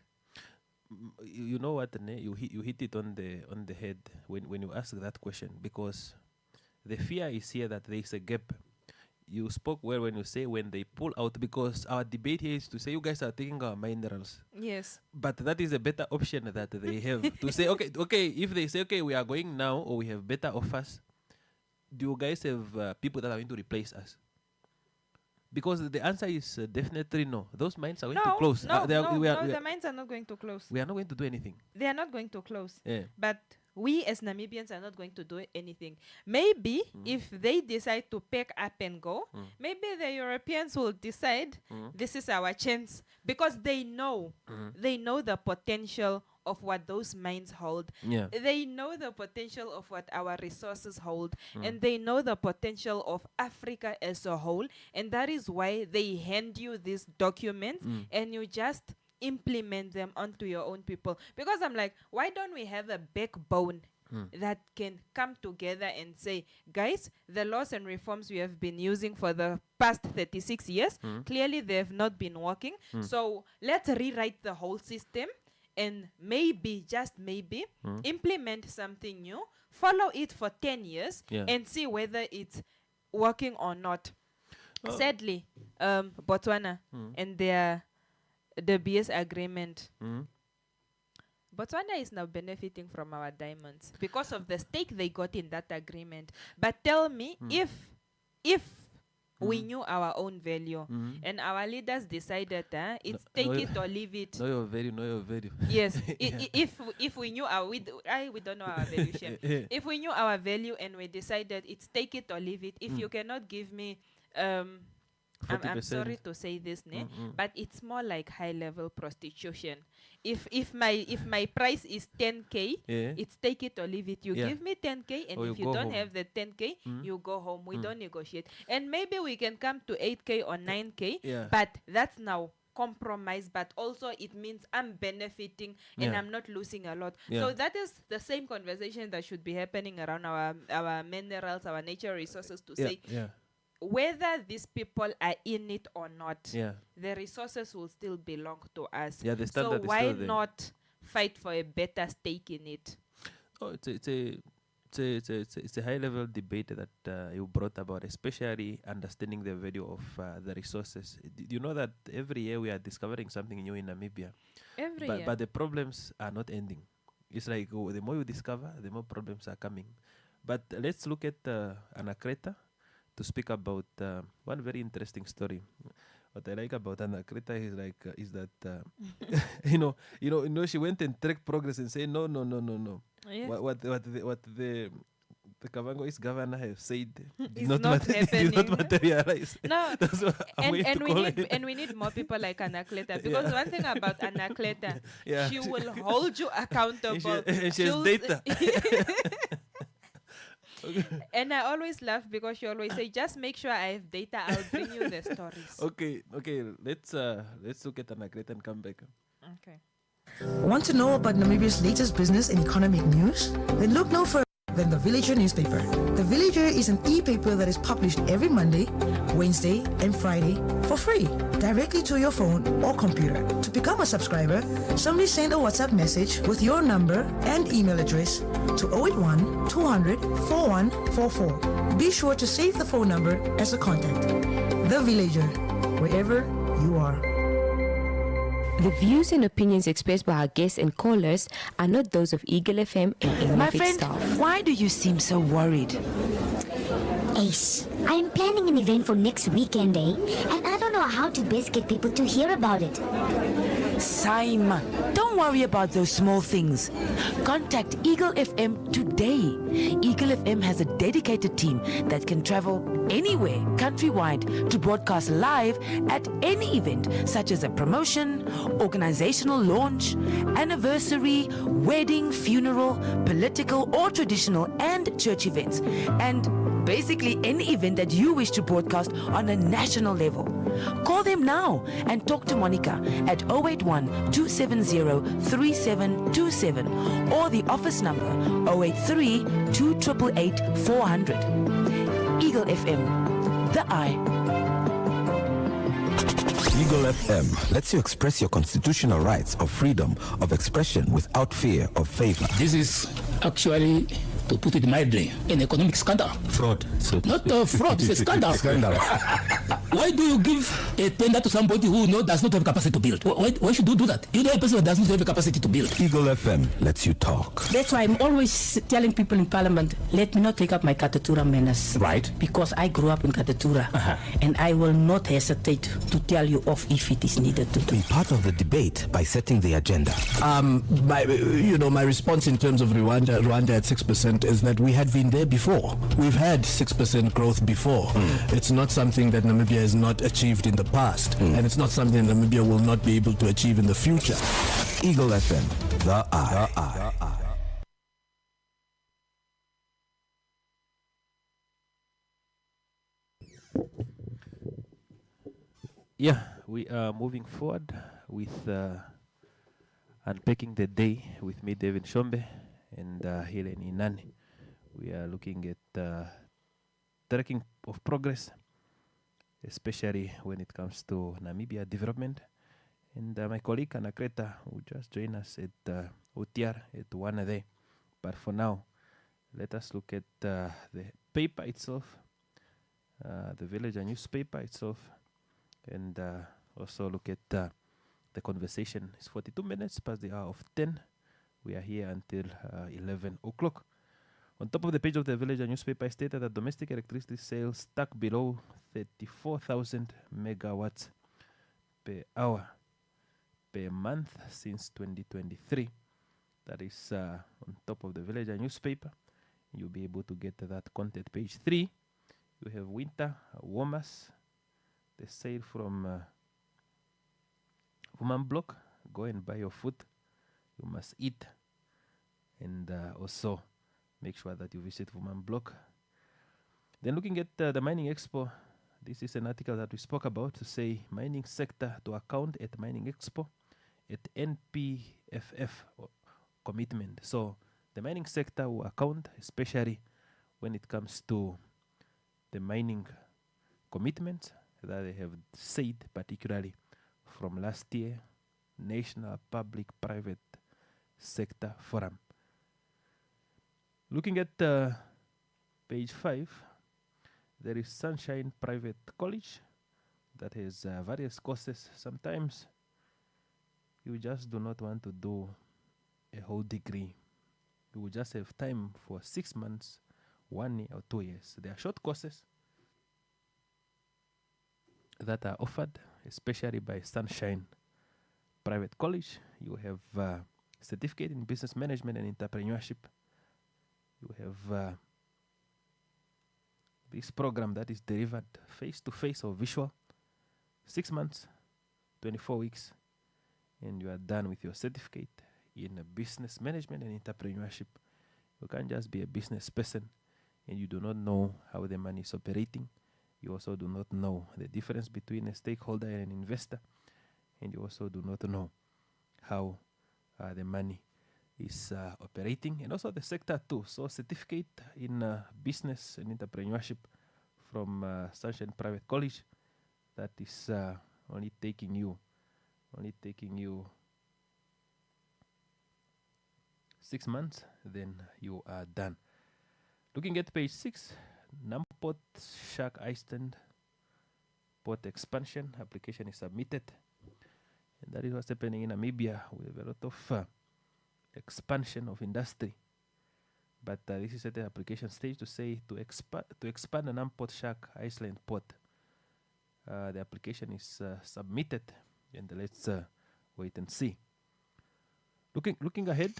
You know what, Ne? You hit it on the head when you ask that question, because the fear is here that there is a gap. You spoke well when you say when they pull out, because our debate here is to say you guys are taking our minerals. Yes. But that is a better option that they have to say, okay, if they say, okay, we are going now or we have better offers, do you guys have people that are going to replace us? Because the answer is definitely no. Those mines are going to close. The mines are not going to close. We are not going to do anything. They are not going to close. Yeah. But we as Namibians are not going to do anything. Maybe if they decide to pack up and go, maybe the Europeans will decide this is our chance, because they know the potential of what those mines hold. Yeah. They know the potential of what our resources hold, and they know the potential of Africa as a whole, and that is why they hand you these documents and you just implement them onto your own people. Because I'm like, why don't we have a backbone that can come together and say, guys, the laws and reforms we have been using for the past 36 years, clearly they have not been working. So let's rewrite the whole system and maybe, just maybe, implement something new, follow it for 10 years and see whether it's working or not. Sadly, Botswana and the BS agreement, Botswana is now benefiting from our diamonds because of the stake they got in that agreement. But tell me, if we knew our own value and our leaders decided it's take it or leave it. Know your value. Yes. If we knew we don't know our value, Shem. If we knew our value and we decided it's take it or leave it, if you cannot give me I'm sorry to say this, but it's more like high-level prostitution. If my price is 10K, it's take it or leave it. You give me 10K, and if you don't have the 10K, you go home. We don't negotiate. And maybe we can come to 8K or 9K, but that's now compromise, but also it means I'm benefiting and I'm not losing a lot. So that is the same conversation that should be happening around our minerals, our natural resources, to say whether these people are in it or not, the resources will still belong to us. So why not fight for a better stake in it? Oh, it's a high-level debate that you brought about, especially understanding the value of the resources. You know that every year we are discovering something new in Namibia. Every year. But the problems are not ending. It's like the more you discover, the more problems are coming. But let's look at Anakreta to speak about one very interesting story. What I like about Anakreta is that you know she went and tracked progress and said no. Yeah. What the Kavango's governor have said did not materialize. No, and we need more people like Anakleta, because one thing about Anakleta, she will hold you accountable. And she has data. And I always laugh because she always say, just make sure I have data, I'll bring you the stories. Okay, let's look at Anakreta and come back. Okay. Want to know about Namibia's latest business and economic news? Then look no further than The Villager newspaper. The Villager is an e-paper that is published every Monday, Wednesday, and Friday for free, directly to your phone or computer. To become a subscriber, simply send a WhatsApp message with your number and email address to 081 200 4144. Be sure to save the phone number as a contact. The Villager, wherever you are. The views and opinions expressed by our guests and callers are not those of Eagle FM and any My of its friend, staff. why do you seem so worried? Ace, I'm planning an event for next weekend, and I don't know how to best get people to hear about it. Saima, don't worry about those small things. Contact Eagle FM today. Eagle FM has a dedicated team that can travel anywhere countrywide to broadcast live at any event, such as a promotion, organizational launch, anniversary, wedding, funeral, political or traditional and church events, and basically any event that you wish to broadcast on a national level. Call them now and talk to Monica at 081 270 3727 or the office number 083 2888 400. Eagle FM, the eye. Eagle FM lets you express your constitutional rights of freedom of expression without fear of favor. This is actually, to put it mildly, an economic scandal. Fraud. So not fraud, it's a scandal. Scandal. Why do you give a tender to somebody who does not have capacity to build? Why should you do that? You know a person that does not have the capacity to build. Eagle FM lets you talk. That's why I'm alwaalways telling people in Parliament, let me not take up my Katatura menace. Right. Because I grew up in Katatura. And I will not hesitate to tell you off if it is needed to do. Be part of the debate by setting the agenda. My response in terms of Rwanda at 6% is that we had been there before. We've had 6% growth before. It's not something that Namibia has not achieved in the past, and it's not something Namibia will not be able to achieve in the future. Eagle FM, the eye. Yeah, we are moving forward with unpacking the day with me, David Shoombe, and Helen Inani. We are looking at tracking of progress, especially when it comes to Namibia development. And my colleague Anna Kreta will just join us at OTR at 1 a day. But for now, let us look at the paper itself, the Villager newspaper itself, and also look at the conversation. It's 42 minutes past the hour of 10. We are here until 11 o'clock. On top of the page of the Villager newspaper, I stated that domestic electricity sales stuck below 34,000 megawatts per hour per month since 2023. That is on top of the Villager newspaper. You'll be able to get that content. Page 3, you have winter warmers. They sail from Woman Block. Go and buy your food. You must eat. And also make sure that you visit Woman Block. Then looking at the Mining Expo, this is an article that we spoke about to say mining sector to account at Mining Expo at NPFF commitment. So the mining sector will account, especially when it comes to the mining commitments that they have said, particularly from last year, National Public-Private Sector Forum. Looking at page 5, there is Sunshine Private College that has various courses. Sometimes you just do not want to do a whole degree. You will just have time for 6 months, 1 year or 2 years. They are short courses that are offered, especially by Sunshine Private College. You have certificate in business management and entrepreneurship. You have this program that is delivered face-to-face or visual, 6 months, 24 weeks, and you are done with your certificate in business management and entrepreneurship. You can't just be a business person and you do not know how the money is operating. You also do not know the difference between a stakeholder and an investor, and you also do not know how the money is operating, and also the sector too. So certificate in business and entrepreneurship from Sunshine Private College, that is only taking you 6 months, then you are done. Looking at page 6, Namport Shark Island port expansion application is submitted, and that is what's happening in Namibia. We have a lot of expansion of industry, but this is at the application stage to say to expand the Namport Shark Island port. The application is submitted, and let's wait and see. Looking ahead,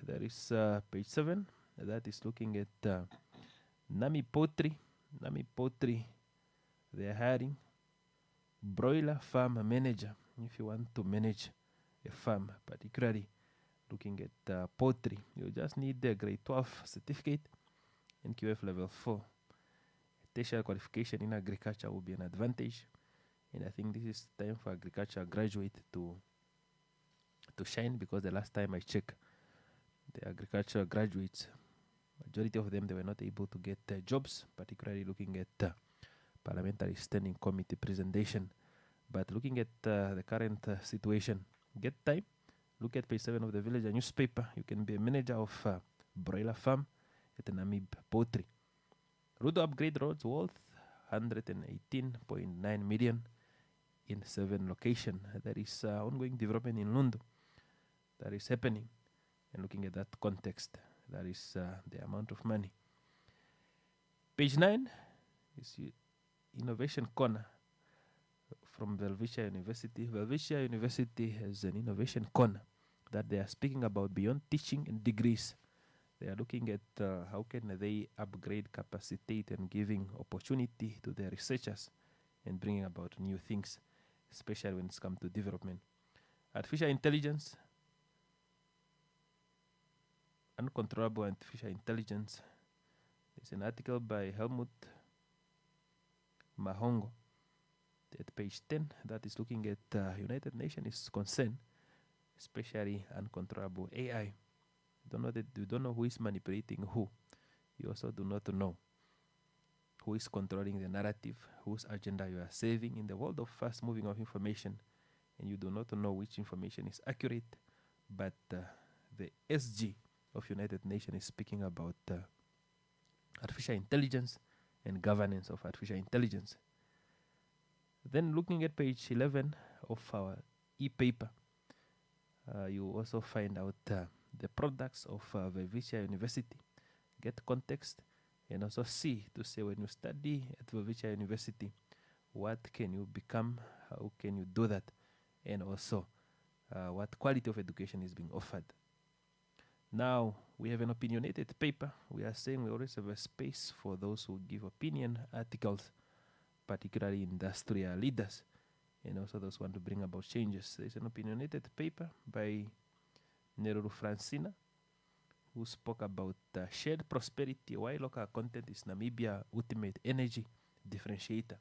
there is page 7 that is looking at Nami Poultry. Nami Poultry, they are hiring broiler farm manager. If you want to manage a farm, particularly looking at poultry, you just need the grade 12 certificate and QF level 4. tertiary qualification in agriculture will be an advantage. And I think this is time for agriculture graduate to shine, because the last time I checked, the agriculture graduates, majority of them, they were not able to get jobs, particularly looking at parliamentary standing committee presentation. But looking at the current situation, get time, look at page 7 of the Villager newspaper. You can be a manager of broiler farm at Namib Poultry. Road upgrade roads worth 118.9 million in 7 locations. There is ongoing development in Lundu that is happening. And looking at that context, that is the amount of money. Page 9 is Innovation Corner from Velvicia University. Velvicia University has an innovation corner that they are speaking about beyond teaching and degrees. They are looking at how can they upgrade, capacitate, and giving opportunity to their researchers and bringing about new things, especially when it's come to development. Artificial intelligence, uncontrollable artificial intelligence. There's an article by Helmut Mahongo at page 10 that is looking at United Nations is concerned, especially uncontrollable AI. You don't know who is manipulating who. You also do not know who is controlling the narrative, whose agenda you are serving in the world of fast moving of information, and you do not know which information is accurate. But the SG of United Nations is speaking about artificial intelligence and governance of artificial intelligence. Then looking at page 11 of our e-paper, you also find out the products of Velvicia University. Get context and also see to say when you study at Velvicia University, what can you become, how can you do that, and also what quality of education is being offered. Now, we have an opinionated paper. We are saying we always have a space for those who give opinion articles, particularly industrial leaders, and also those who want to bring about changes. There's an opinionated paper by Neruru Francina, who spoke about shared prosperity, why local content is Namibia ultimate energy differentiator.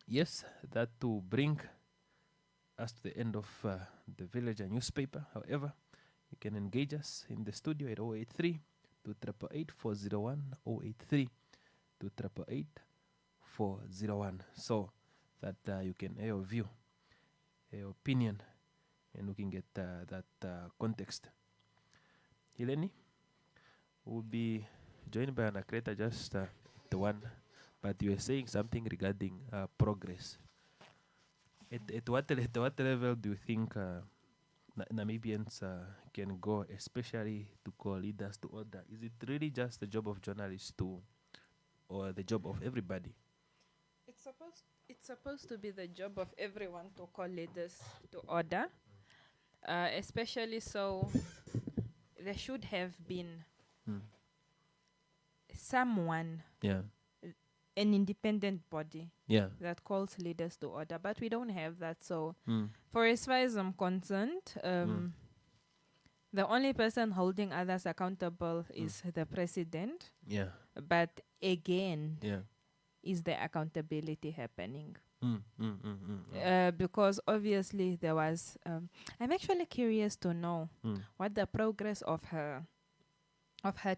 Yes, that to bring us to the end of the Villager newspaper. However, you can engage us in the studio at 083 288 401 083 288 401, so that you can air your view, your opinion, and looking at that context. Hileni will be joined by an creator just the one, but you were saying something regarding progress. At what level do you think Namibians can go, especially to call leaders to order? Is it really just the job of journalists or the job of everybody? It's supposed to be the job of everyone to call leaders to order, especially so there should have been someone, an independent body that calls leaders to order, but we don't have that. So for as far as I'm concerned, the only person holding others accountable is the president. But again, is the accountability happening? Because obviously there was I'm actually curious to know what the progress of her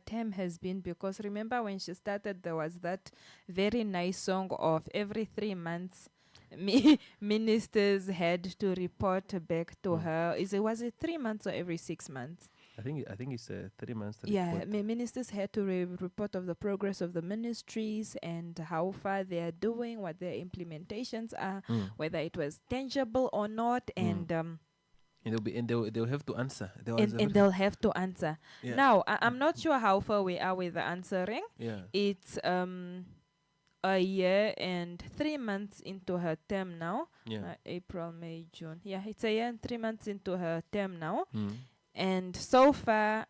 term has been, because remember when she started there was that very nice song of every 3 months ministers had to report back to her. Was it 3 months or every 6 months? I think it's 3 months. Ministers had to report of the progress of the ministries and how far they are doing, what their implementations are, whether it was tangible or not, and they'll have to answer. They'll have to answer. Now, I'm not sure how far we are with the answering. It's a year and 3 months into her term now. April, May, June. It's a year and 3 months into her term now. And so far,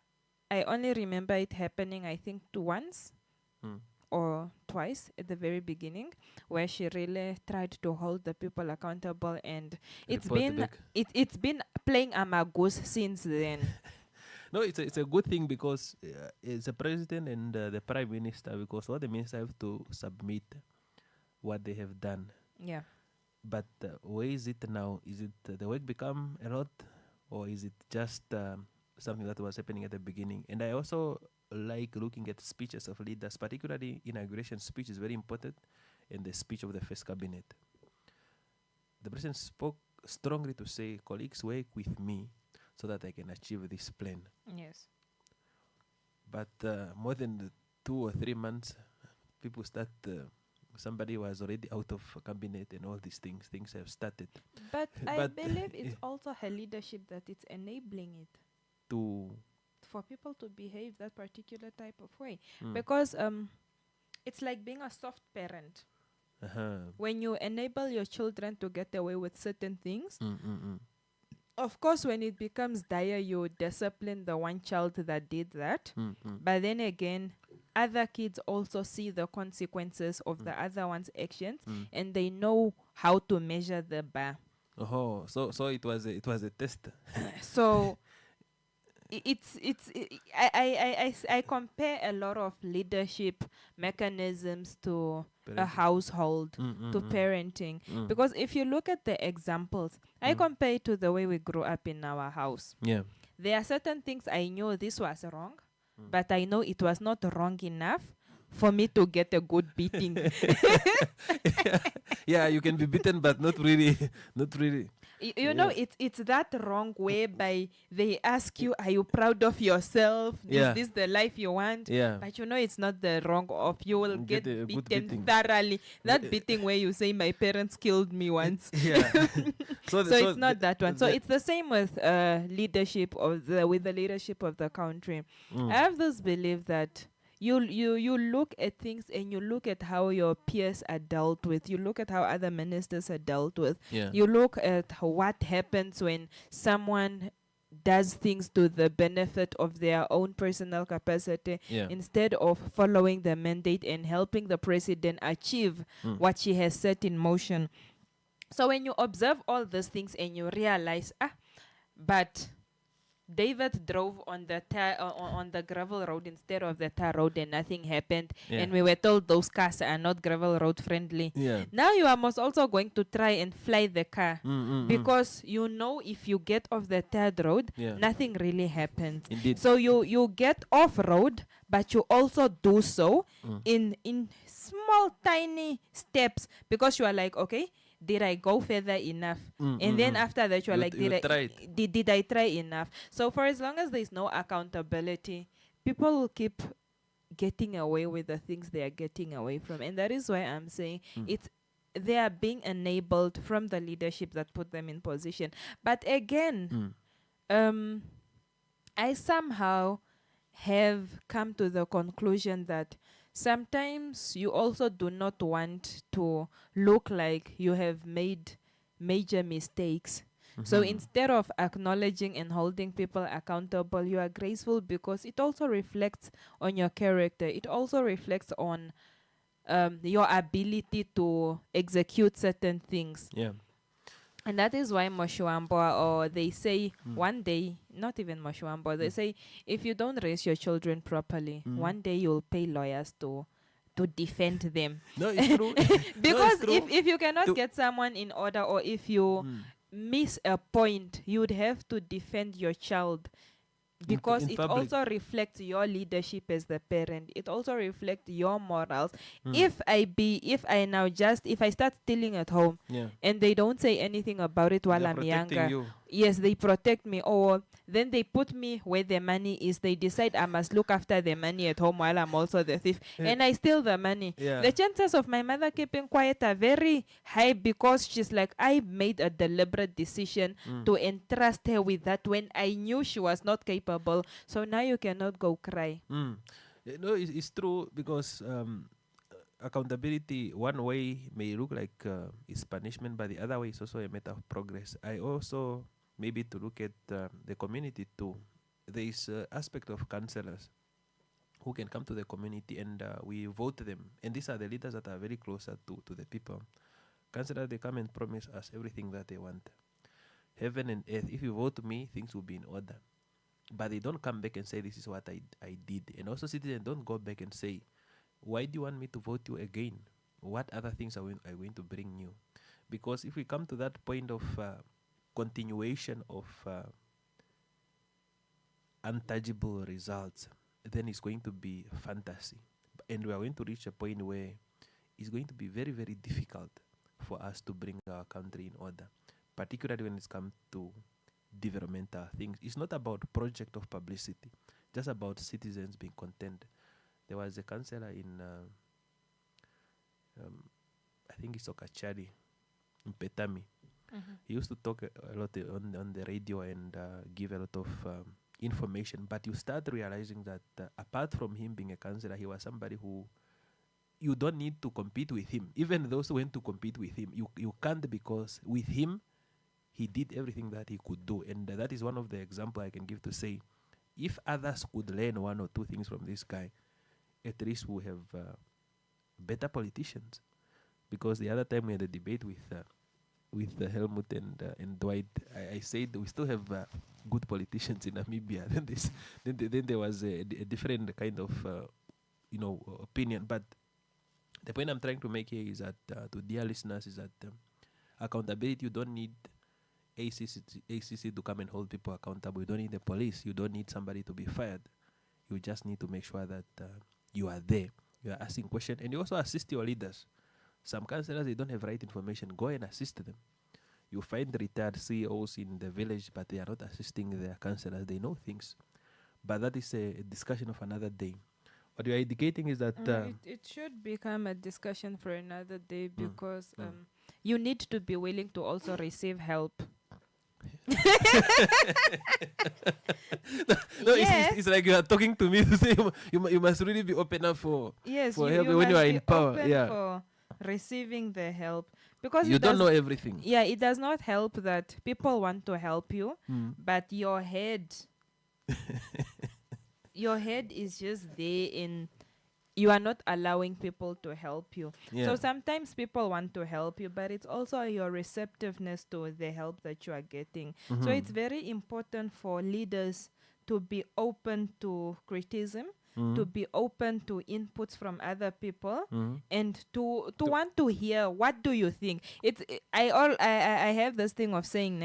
I only remember it happening, I think, once or twice at the very beginning, where she really tried to hold the people accountable, and it's been playing amagus since then. No, it's a good thing because it's the president and the prime minister, because all the ministers have to submit what they have done. Yeah. But where is it now? Is it the work become a lot, or is it just something that was happening at the beginning? And I also like looking at speeches of leaders, particularly inauguration speech is very important, and the speech of the first cabinet. The president spoke strongly to say, colleagues, work with me so that I can achieve this plan. Yes. But more than 2 or 3 months, people start, somebody was already out of cabinet and all these things have started. But I believe it's also her leadership that it's enabling it. For people to behave that particular type of way. Because it's like being a soft parent. When you enable your children to get away with certain things, of course, when it becomes dire, you discipline the one child that did that. But then again, other kids also see the consequences of the other one's actions, and they know how to measure the bar. Oh, so it was a test. So I compare a lot of leadership mechanisms to a household, to parenting. Because if you look at the examples, I compare it to the way we grew up in our house. Yeah. There are certain things I knew this was wrong, but I know it was not wrong enough for me to get a good beating. Yeah, you can be beaten, but not really. You know, it's that wrong whereby they ask you, are you proud of yourself? Is this the life you want? Yeah. But you know, it's not the wrong of. You will get a good beaten beating. thoroughly. That beating where you say, my parents killed me once. Yeah. So it's not that one. So it's the same with leadership with the leadership of the country. I have this belief that you look at things and you look at how your peers are dealt with. You look at how other ministers are dealt with. Yeah. You look at what happens when someone does things to the benefit of their own personal capacity instead of following the mandate and helping the president achieve what she has set in motion. So when you observe all these things and you realize, but David drove on the on the gravel road instead of the tar road and nothing happened. And we were told those cars are not gravel road friendly. Now you are most also going to try and fly the car because you know if you get off the tarred road, nothing really happens. Indeed. So you get off road, but you also do so in small tiny steps because you are like, okay, did I go further enough? And then after that, you're like, did I try enough? So for as long as there's no accountability, people will keep getting away with the things they are getting away from. And that is why I'm saying they are being enabled from the leadership that put them in position. But again, I somehow have come to the conclusion that sometimes you also do not want to look like you have made major mistakes. So instead of acknowledging and holding people accountable, you are graceful because it also reflects on your character. It also reflects on your ability to execute certain things. Yeah. And that is why Moshuambwa, or they say one day, not even Moshuambwa, they say if you don't raise your children properly, one day you'll pay lawyers to defend them. No, it's true. Because no, it's true. if you cannot get someone in order, or if you miss a point, you would have to defend your child. Because in it public. also reflects your leadership as the parent. It also reflects your morals. If I start stealing at home and they don't say anything about it while I'm younger, yes, they protect me. Or then they put me where the money is. They decide I must look after the money at home while I'm also the thief. And I steal the money. The chances of my mother keeping quiet are very high because she's like, I made a deliberate decision to entrust her with that when I knew she was not capable. So now you cannot go cry. No, it's true because accountability, one way may look like it's punishment, but the other way is also a matter of progress. I also maybe to look at the community too. There is an aspect of councillors who can come to the community and we vote them. And these are the leaders that are very closer to the people. Councillors, they come and promise us everything that they want. Heaven and earth, if you vote me, things will be in order. but they don't come back and say this is what I did. And also citizens don't go back and say, why do you want me to vote you again? What other things are going to bring you? Because if we come to that point of continuation of untangible results, then it's going to be fantasy. And we are going to reach a point where it's going to be very, very difficult for us to bring our country in order, particularly when it comes to developmental things. It's not about project of publicity, just about citizens being content. There was a councillor in, I think it's Okachari, in Petami. He used to talk a lot on the radio and give a lot of information, but you start realizing that apart from him being a councillor, he was somebody who you don't need to compete with him. Even those who went to compete with him, you can't, because with him, he did everything that he could do. And that is one of the examples I can give to say, if others could learn one or two things from this guy, at least we have better politicians. Because the other time we had a debate with Helmut and Dwight, I said we still have good politicians in Namibia. then there was a different kind of opinion. But the point I'm trying to make here is that to dear listeners is that accountability, you don't need ACC to come and hold people accountable. You don't need the police. You don't need somebody to be fired. You just need to make sure that you are there. You are asking questions, and you also assist your leaders. Some councillors, they don't have right information. Go and assist them. You find retired CEOs in the village, but they are not assisting their councillors. They know things. But that is a discussion of another day. What you are indicating is that... it should become a discussion for another day, because you need to be willing to also receive help. No, it's like you are talking to me to say you must really be open up for help when you are in power. For receiving the help, because you don't know everything. Yeah, it does not help that people want to help you, but your head is just there in, you are not allowing people to help you. So sometimes people want to help you, but it's also your receptiveness to the help that you are getting. So it's very important for leaders to be open to criticism, to be open to inputs from other people, and to want to hear, what do you think? I have this thing of saying,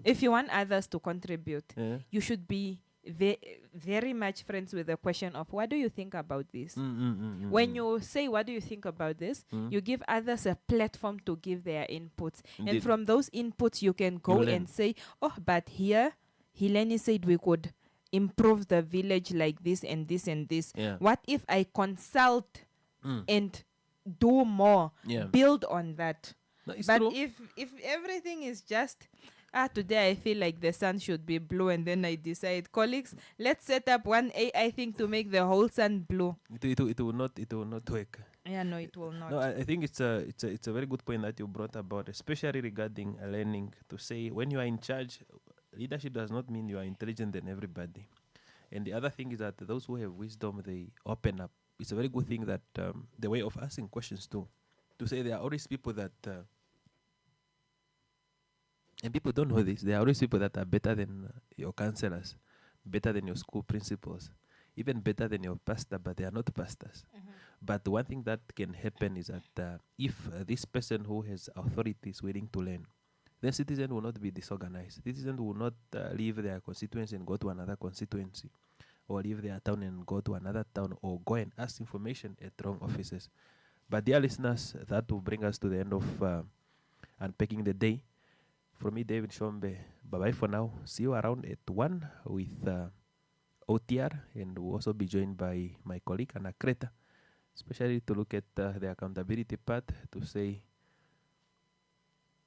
if you want others to contribute, you should be very much friends with the question of, what do you think about this? When you say, what do you think about this, you give others a platform to give their inputs. Indeed. And from those inputs, you can go and say, oh, but here, Heleni said we could improve the village like this and this and this. What if I consult and do more, build on that? No, but true. if everything is just, today I feel like the sun should be blue, and then I decide, colleagues, let's set up one AI thing to make the whole sun blue. It will not work. Yeah, no, it will not. No, I think it's a very good point that you brought about, especially regarding learning, to say when you are in charge, leadership does not mean you are intelligent than everybody. And the other thing is that those who have wisdom, they open up. It's a very good thing that the way of asking questions too, to say there are always people that, and people don't know this, there are always people that are better than your counselors, better than your school principals, even better than your pastor, but they are not pastors. But one thing that can happen is that if this person who has authority is willing to learn, then citizens will not be disorganized. Citizens will not leave their constituency and go to another constituency, or leave their town and go to another town, or go and ask information at wrong offices. But dear listeners, that will bring us to the end of Unpacking the Day. From me, David Shoombe, bye-bye for now. See you around at 1 with OTR, and we'll also be joined by my colleague, Anna Kreta, especially to look at the accountability part, to say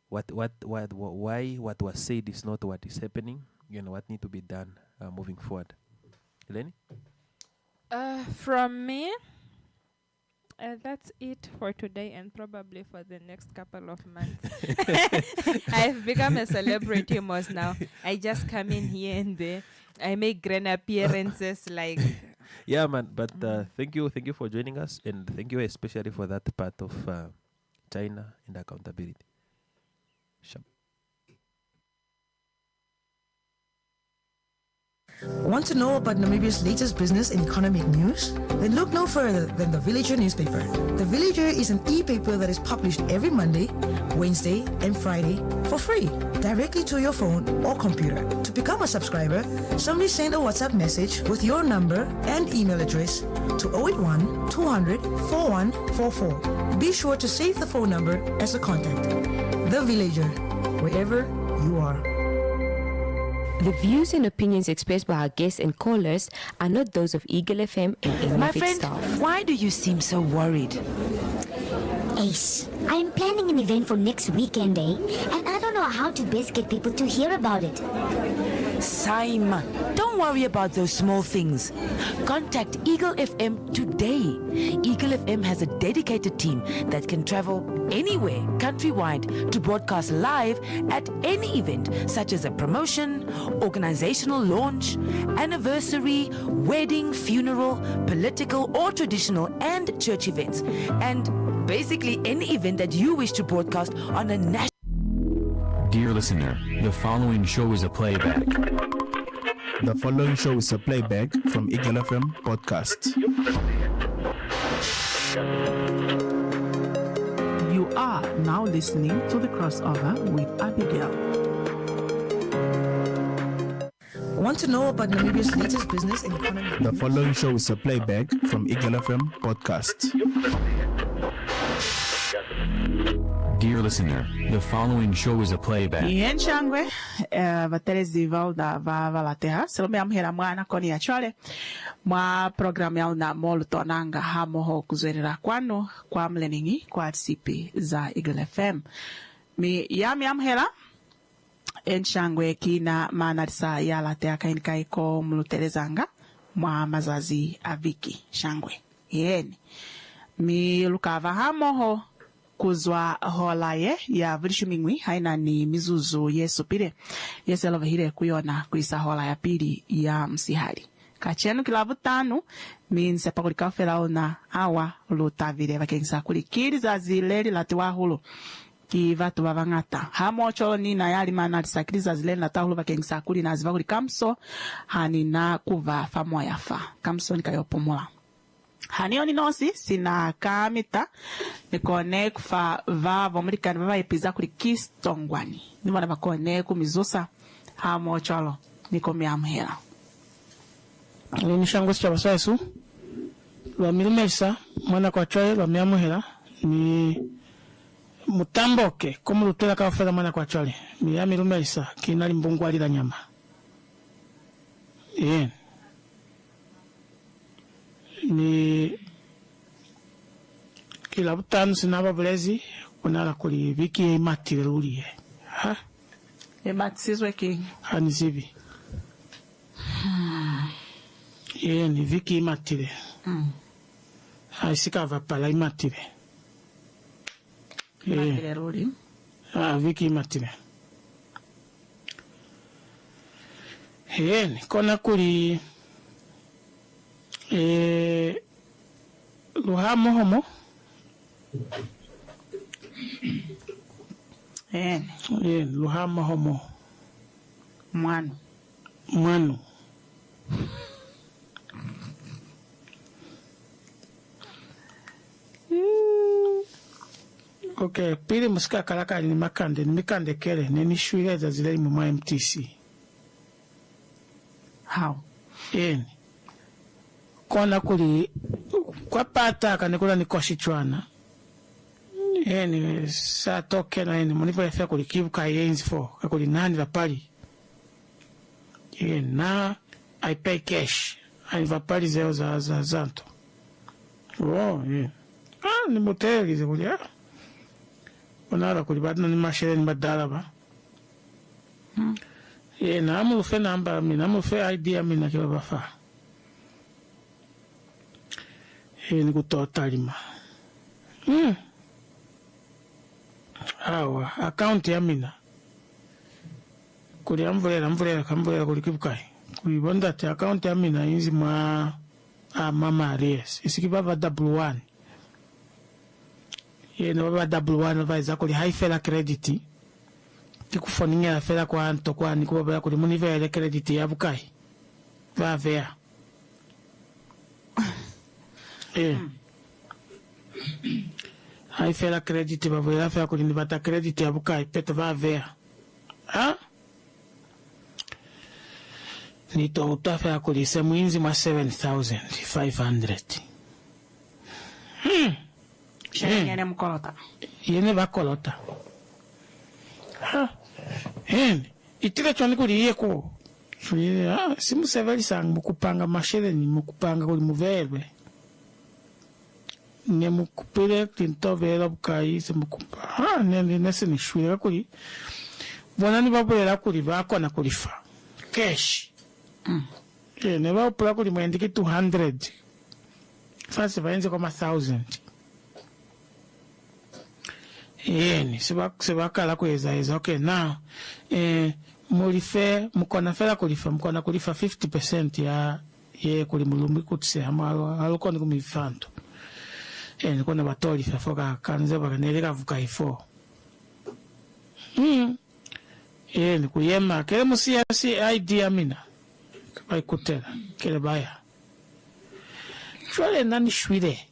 why what was said is not what is happening, and what need to be done moving forward. Eleni? From me, that's it for today, and probably for the next couple of months. I've become a celebrity most now. I just come in here and there. I make grand appearances like... Yeah, man, but thank you for joining us, and thank you especially for that part of China and accountability. Want to know about Namibia's latest business and economic news? Then look no further than The Villager newspaper. The Villager is an e-paper that is published every Monday, Wednesday, and Friday for free, directly to your phone or computer. To become a subscriber, simply send a WhatsApp message with your number and email address to 081 200 4144. Be sure to save the phone number as a contact. The Villager, wherever you are. The views and opinions expressed by our guests and callers are not those of Eagle FM and any My of its friend, staff. why do you seem so worried? Ace, I'm planning an event for next weekend, and I don't know how to best get people to hear about it. Saima, don't worry about those small things. Contact Eagle FM today. Eagle FM has a dedicated team that can travel anywhere countrywide to broadcast live at any event, such as a promotion, organizational launch, anniversary, wedding, funeral, political or traditional, and church events. And basically any event that you wish to broadcast on a national. Dear listener, the following show is a playback. The following show is a playback from Eagle FM podcast. You are now listening to the crossover with Abigail. Want to know about Namibia's latest business and economy? The following show is a playback from Eagle FM podcast. Dear listener, the following show is a playback. Ien changwe vatelezi valda va valaterra selome amhera mwana koni achole mwa programu ya na molu tonanga hamoho kuzwerera kwano kwa mleningi kwa sipi za Eagle FM mi yami amhera en changwe kina manarisa ya latea kainkai ko mlutelezanga mwa mazazi aviki changwe yeni mi lukava hamoho kuzwa holaye ya vrishumingwi haina ni mizuzu yesu pire yeselova hire kuyona kuisa hola ya pili ya msihari kachenu kilavu tanu minse pakulika felaona awa lutavire vakengisa kulikiri za zileri latiwa hulu ki vatu vavangata hamocho ni na yali mana lisakiri za zileri latiwa hulu vakengisa kuli na zivakuli kamso hani na kuva famwa yafa kamso nikayopumula hanioni nosi sina kamita nikone kufa vavo mlikani vava epiza kuli kistongwani nimona bakone kumizusa hamo chalo niko miamhera ni shango cha basayesu wa milimesa mwana kwa choye wa miamhera ni mutamboke komu lutela ka fela mwana kwa chole ni ya milimesa kinali mbungu alila nyama ni kila butanu sinaba bulezi kunala kuli viki imatire luliye ha ematisizwe ki hanizibi ni viki imatire aisikava pala imatire imatire luli viki imatire ni kona kuli luhamo homo luhamo homo mwanu okay pili musika kalaka ni makande ni mikande kele ni shule za zile mu MTC how kona kuli kwa pata kanikula nikoshichwana ni sa toke na ni munivo ya kuli kibuka yenzi fo kuli nani la pali na I pay cash I va pali zeo za zanto ni moteli zikulia onara kuli badna ni mashere ni badala ba na amu fe namba mi na amu fe idea mi na kiba bafa ni kutotalima awa account ya mina kuli amvulera kamvulera kuli kibukai kuli bonda te account ya mina inzi ma mama Aries isikibava W1 no baba W1 vaiza kuli high fela credit tikufoninga fela kwa anto kwa nikuba kuli munivele credit ya bukai va ver. Aí fez a crédito, vai ver, fez a colina, vai dar crédito, a boca, peta vai ver. Ah? Nito uta fez a colina, mwinzi ma 7,500. Yene mkolota. Yene va kolota. Itira choni kuri yeko. Simu severi sang mukupanga mashere ni mukupanga kuri muverwe. Ne mukupire tinto vera bukai se mukupa. Nese ni shwira kuri. Bona ni babulera kuri bakona kuri fa. Cash. Ne babulera kuri mwendiki 200. Fasi vaenze koma 1,000. Se va kweza. Okay, now, mukona fela kulifa 50% ya ye kuli mulumbi kutse alukoni kumifanto. Nikona batoli foka kanze bakaneleka vuka ifo. Nikuyema kele musiasi idea mina. Kai kutela kele baya. Shwale nani shwile.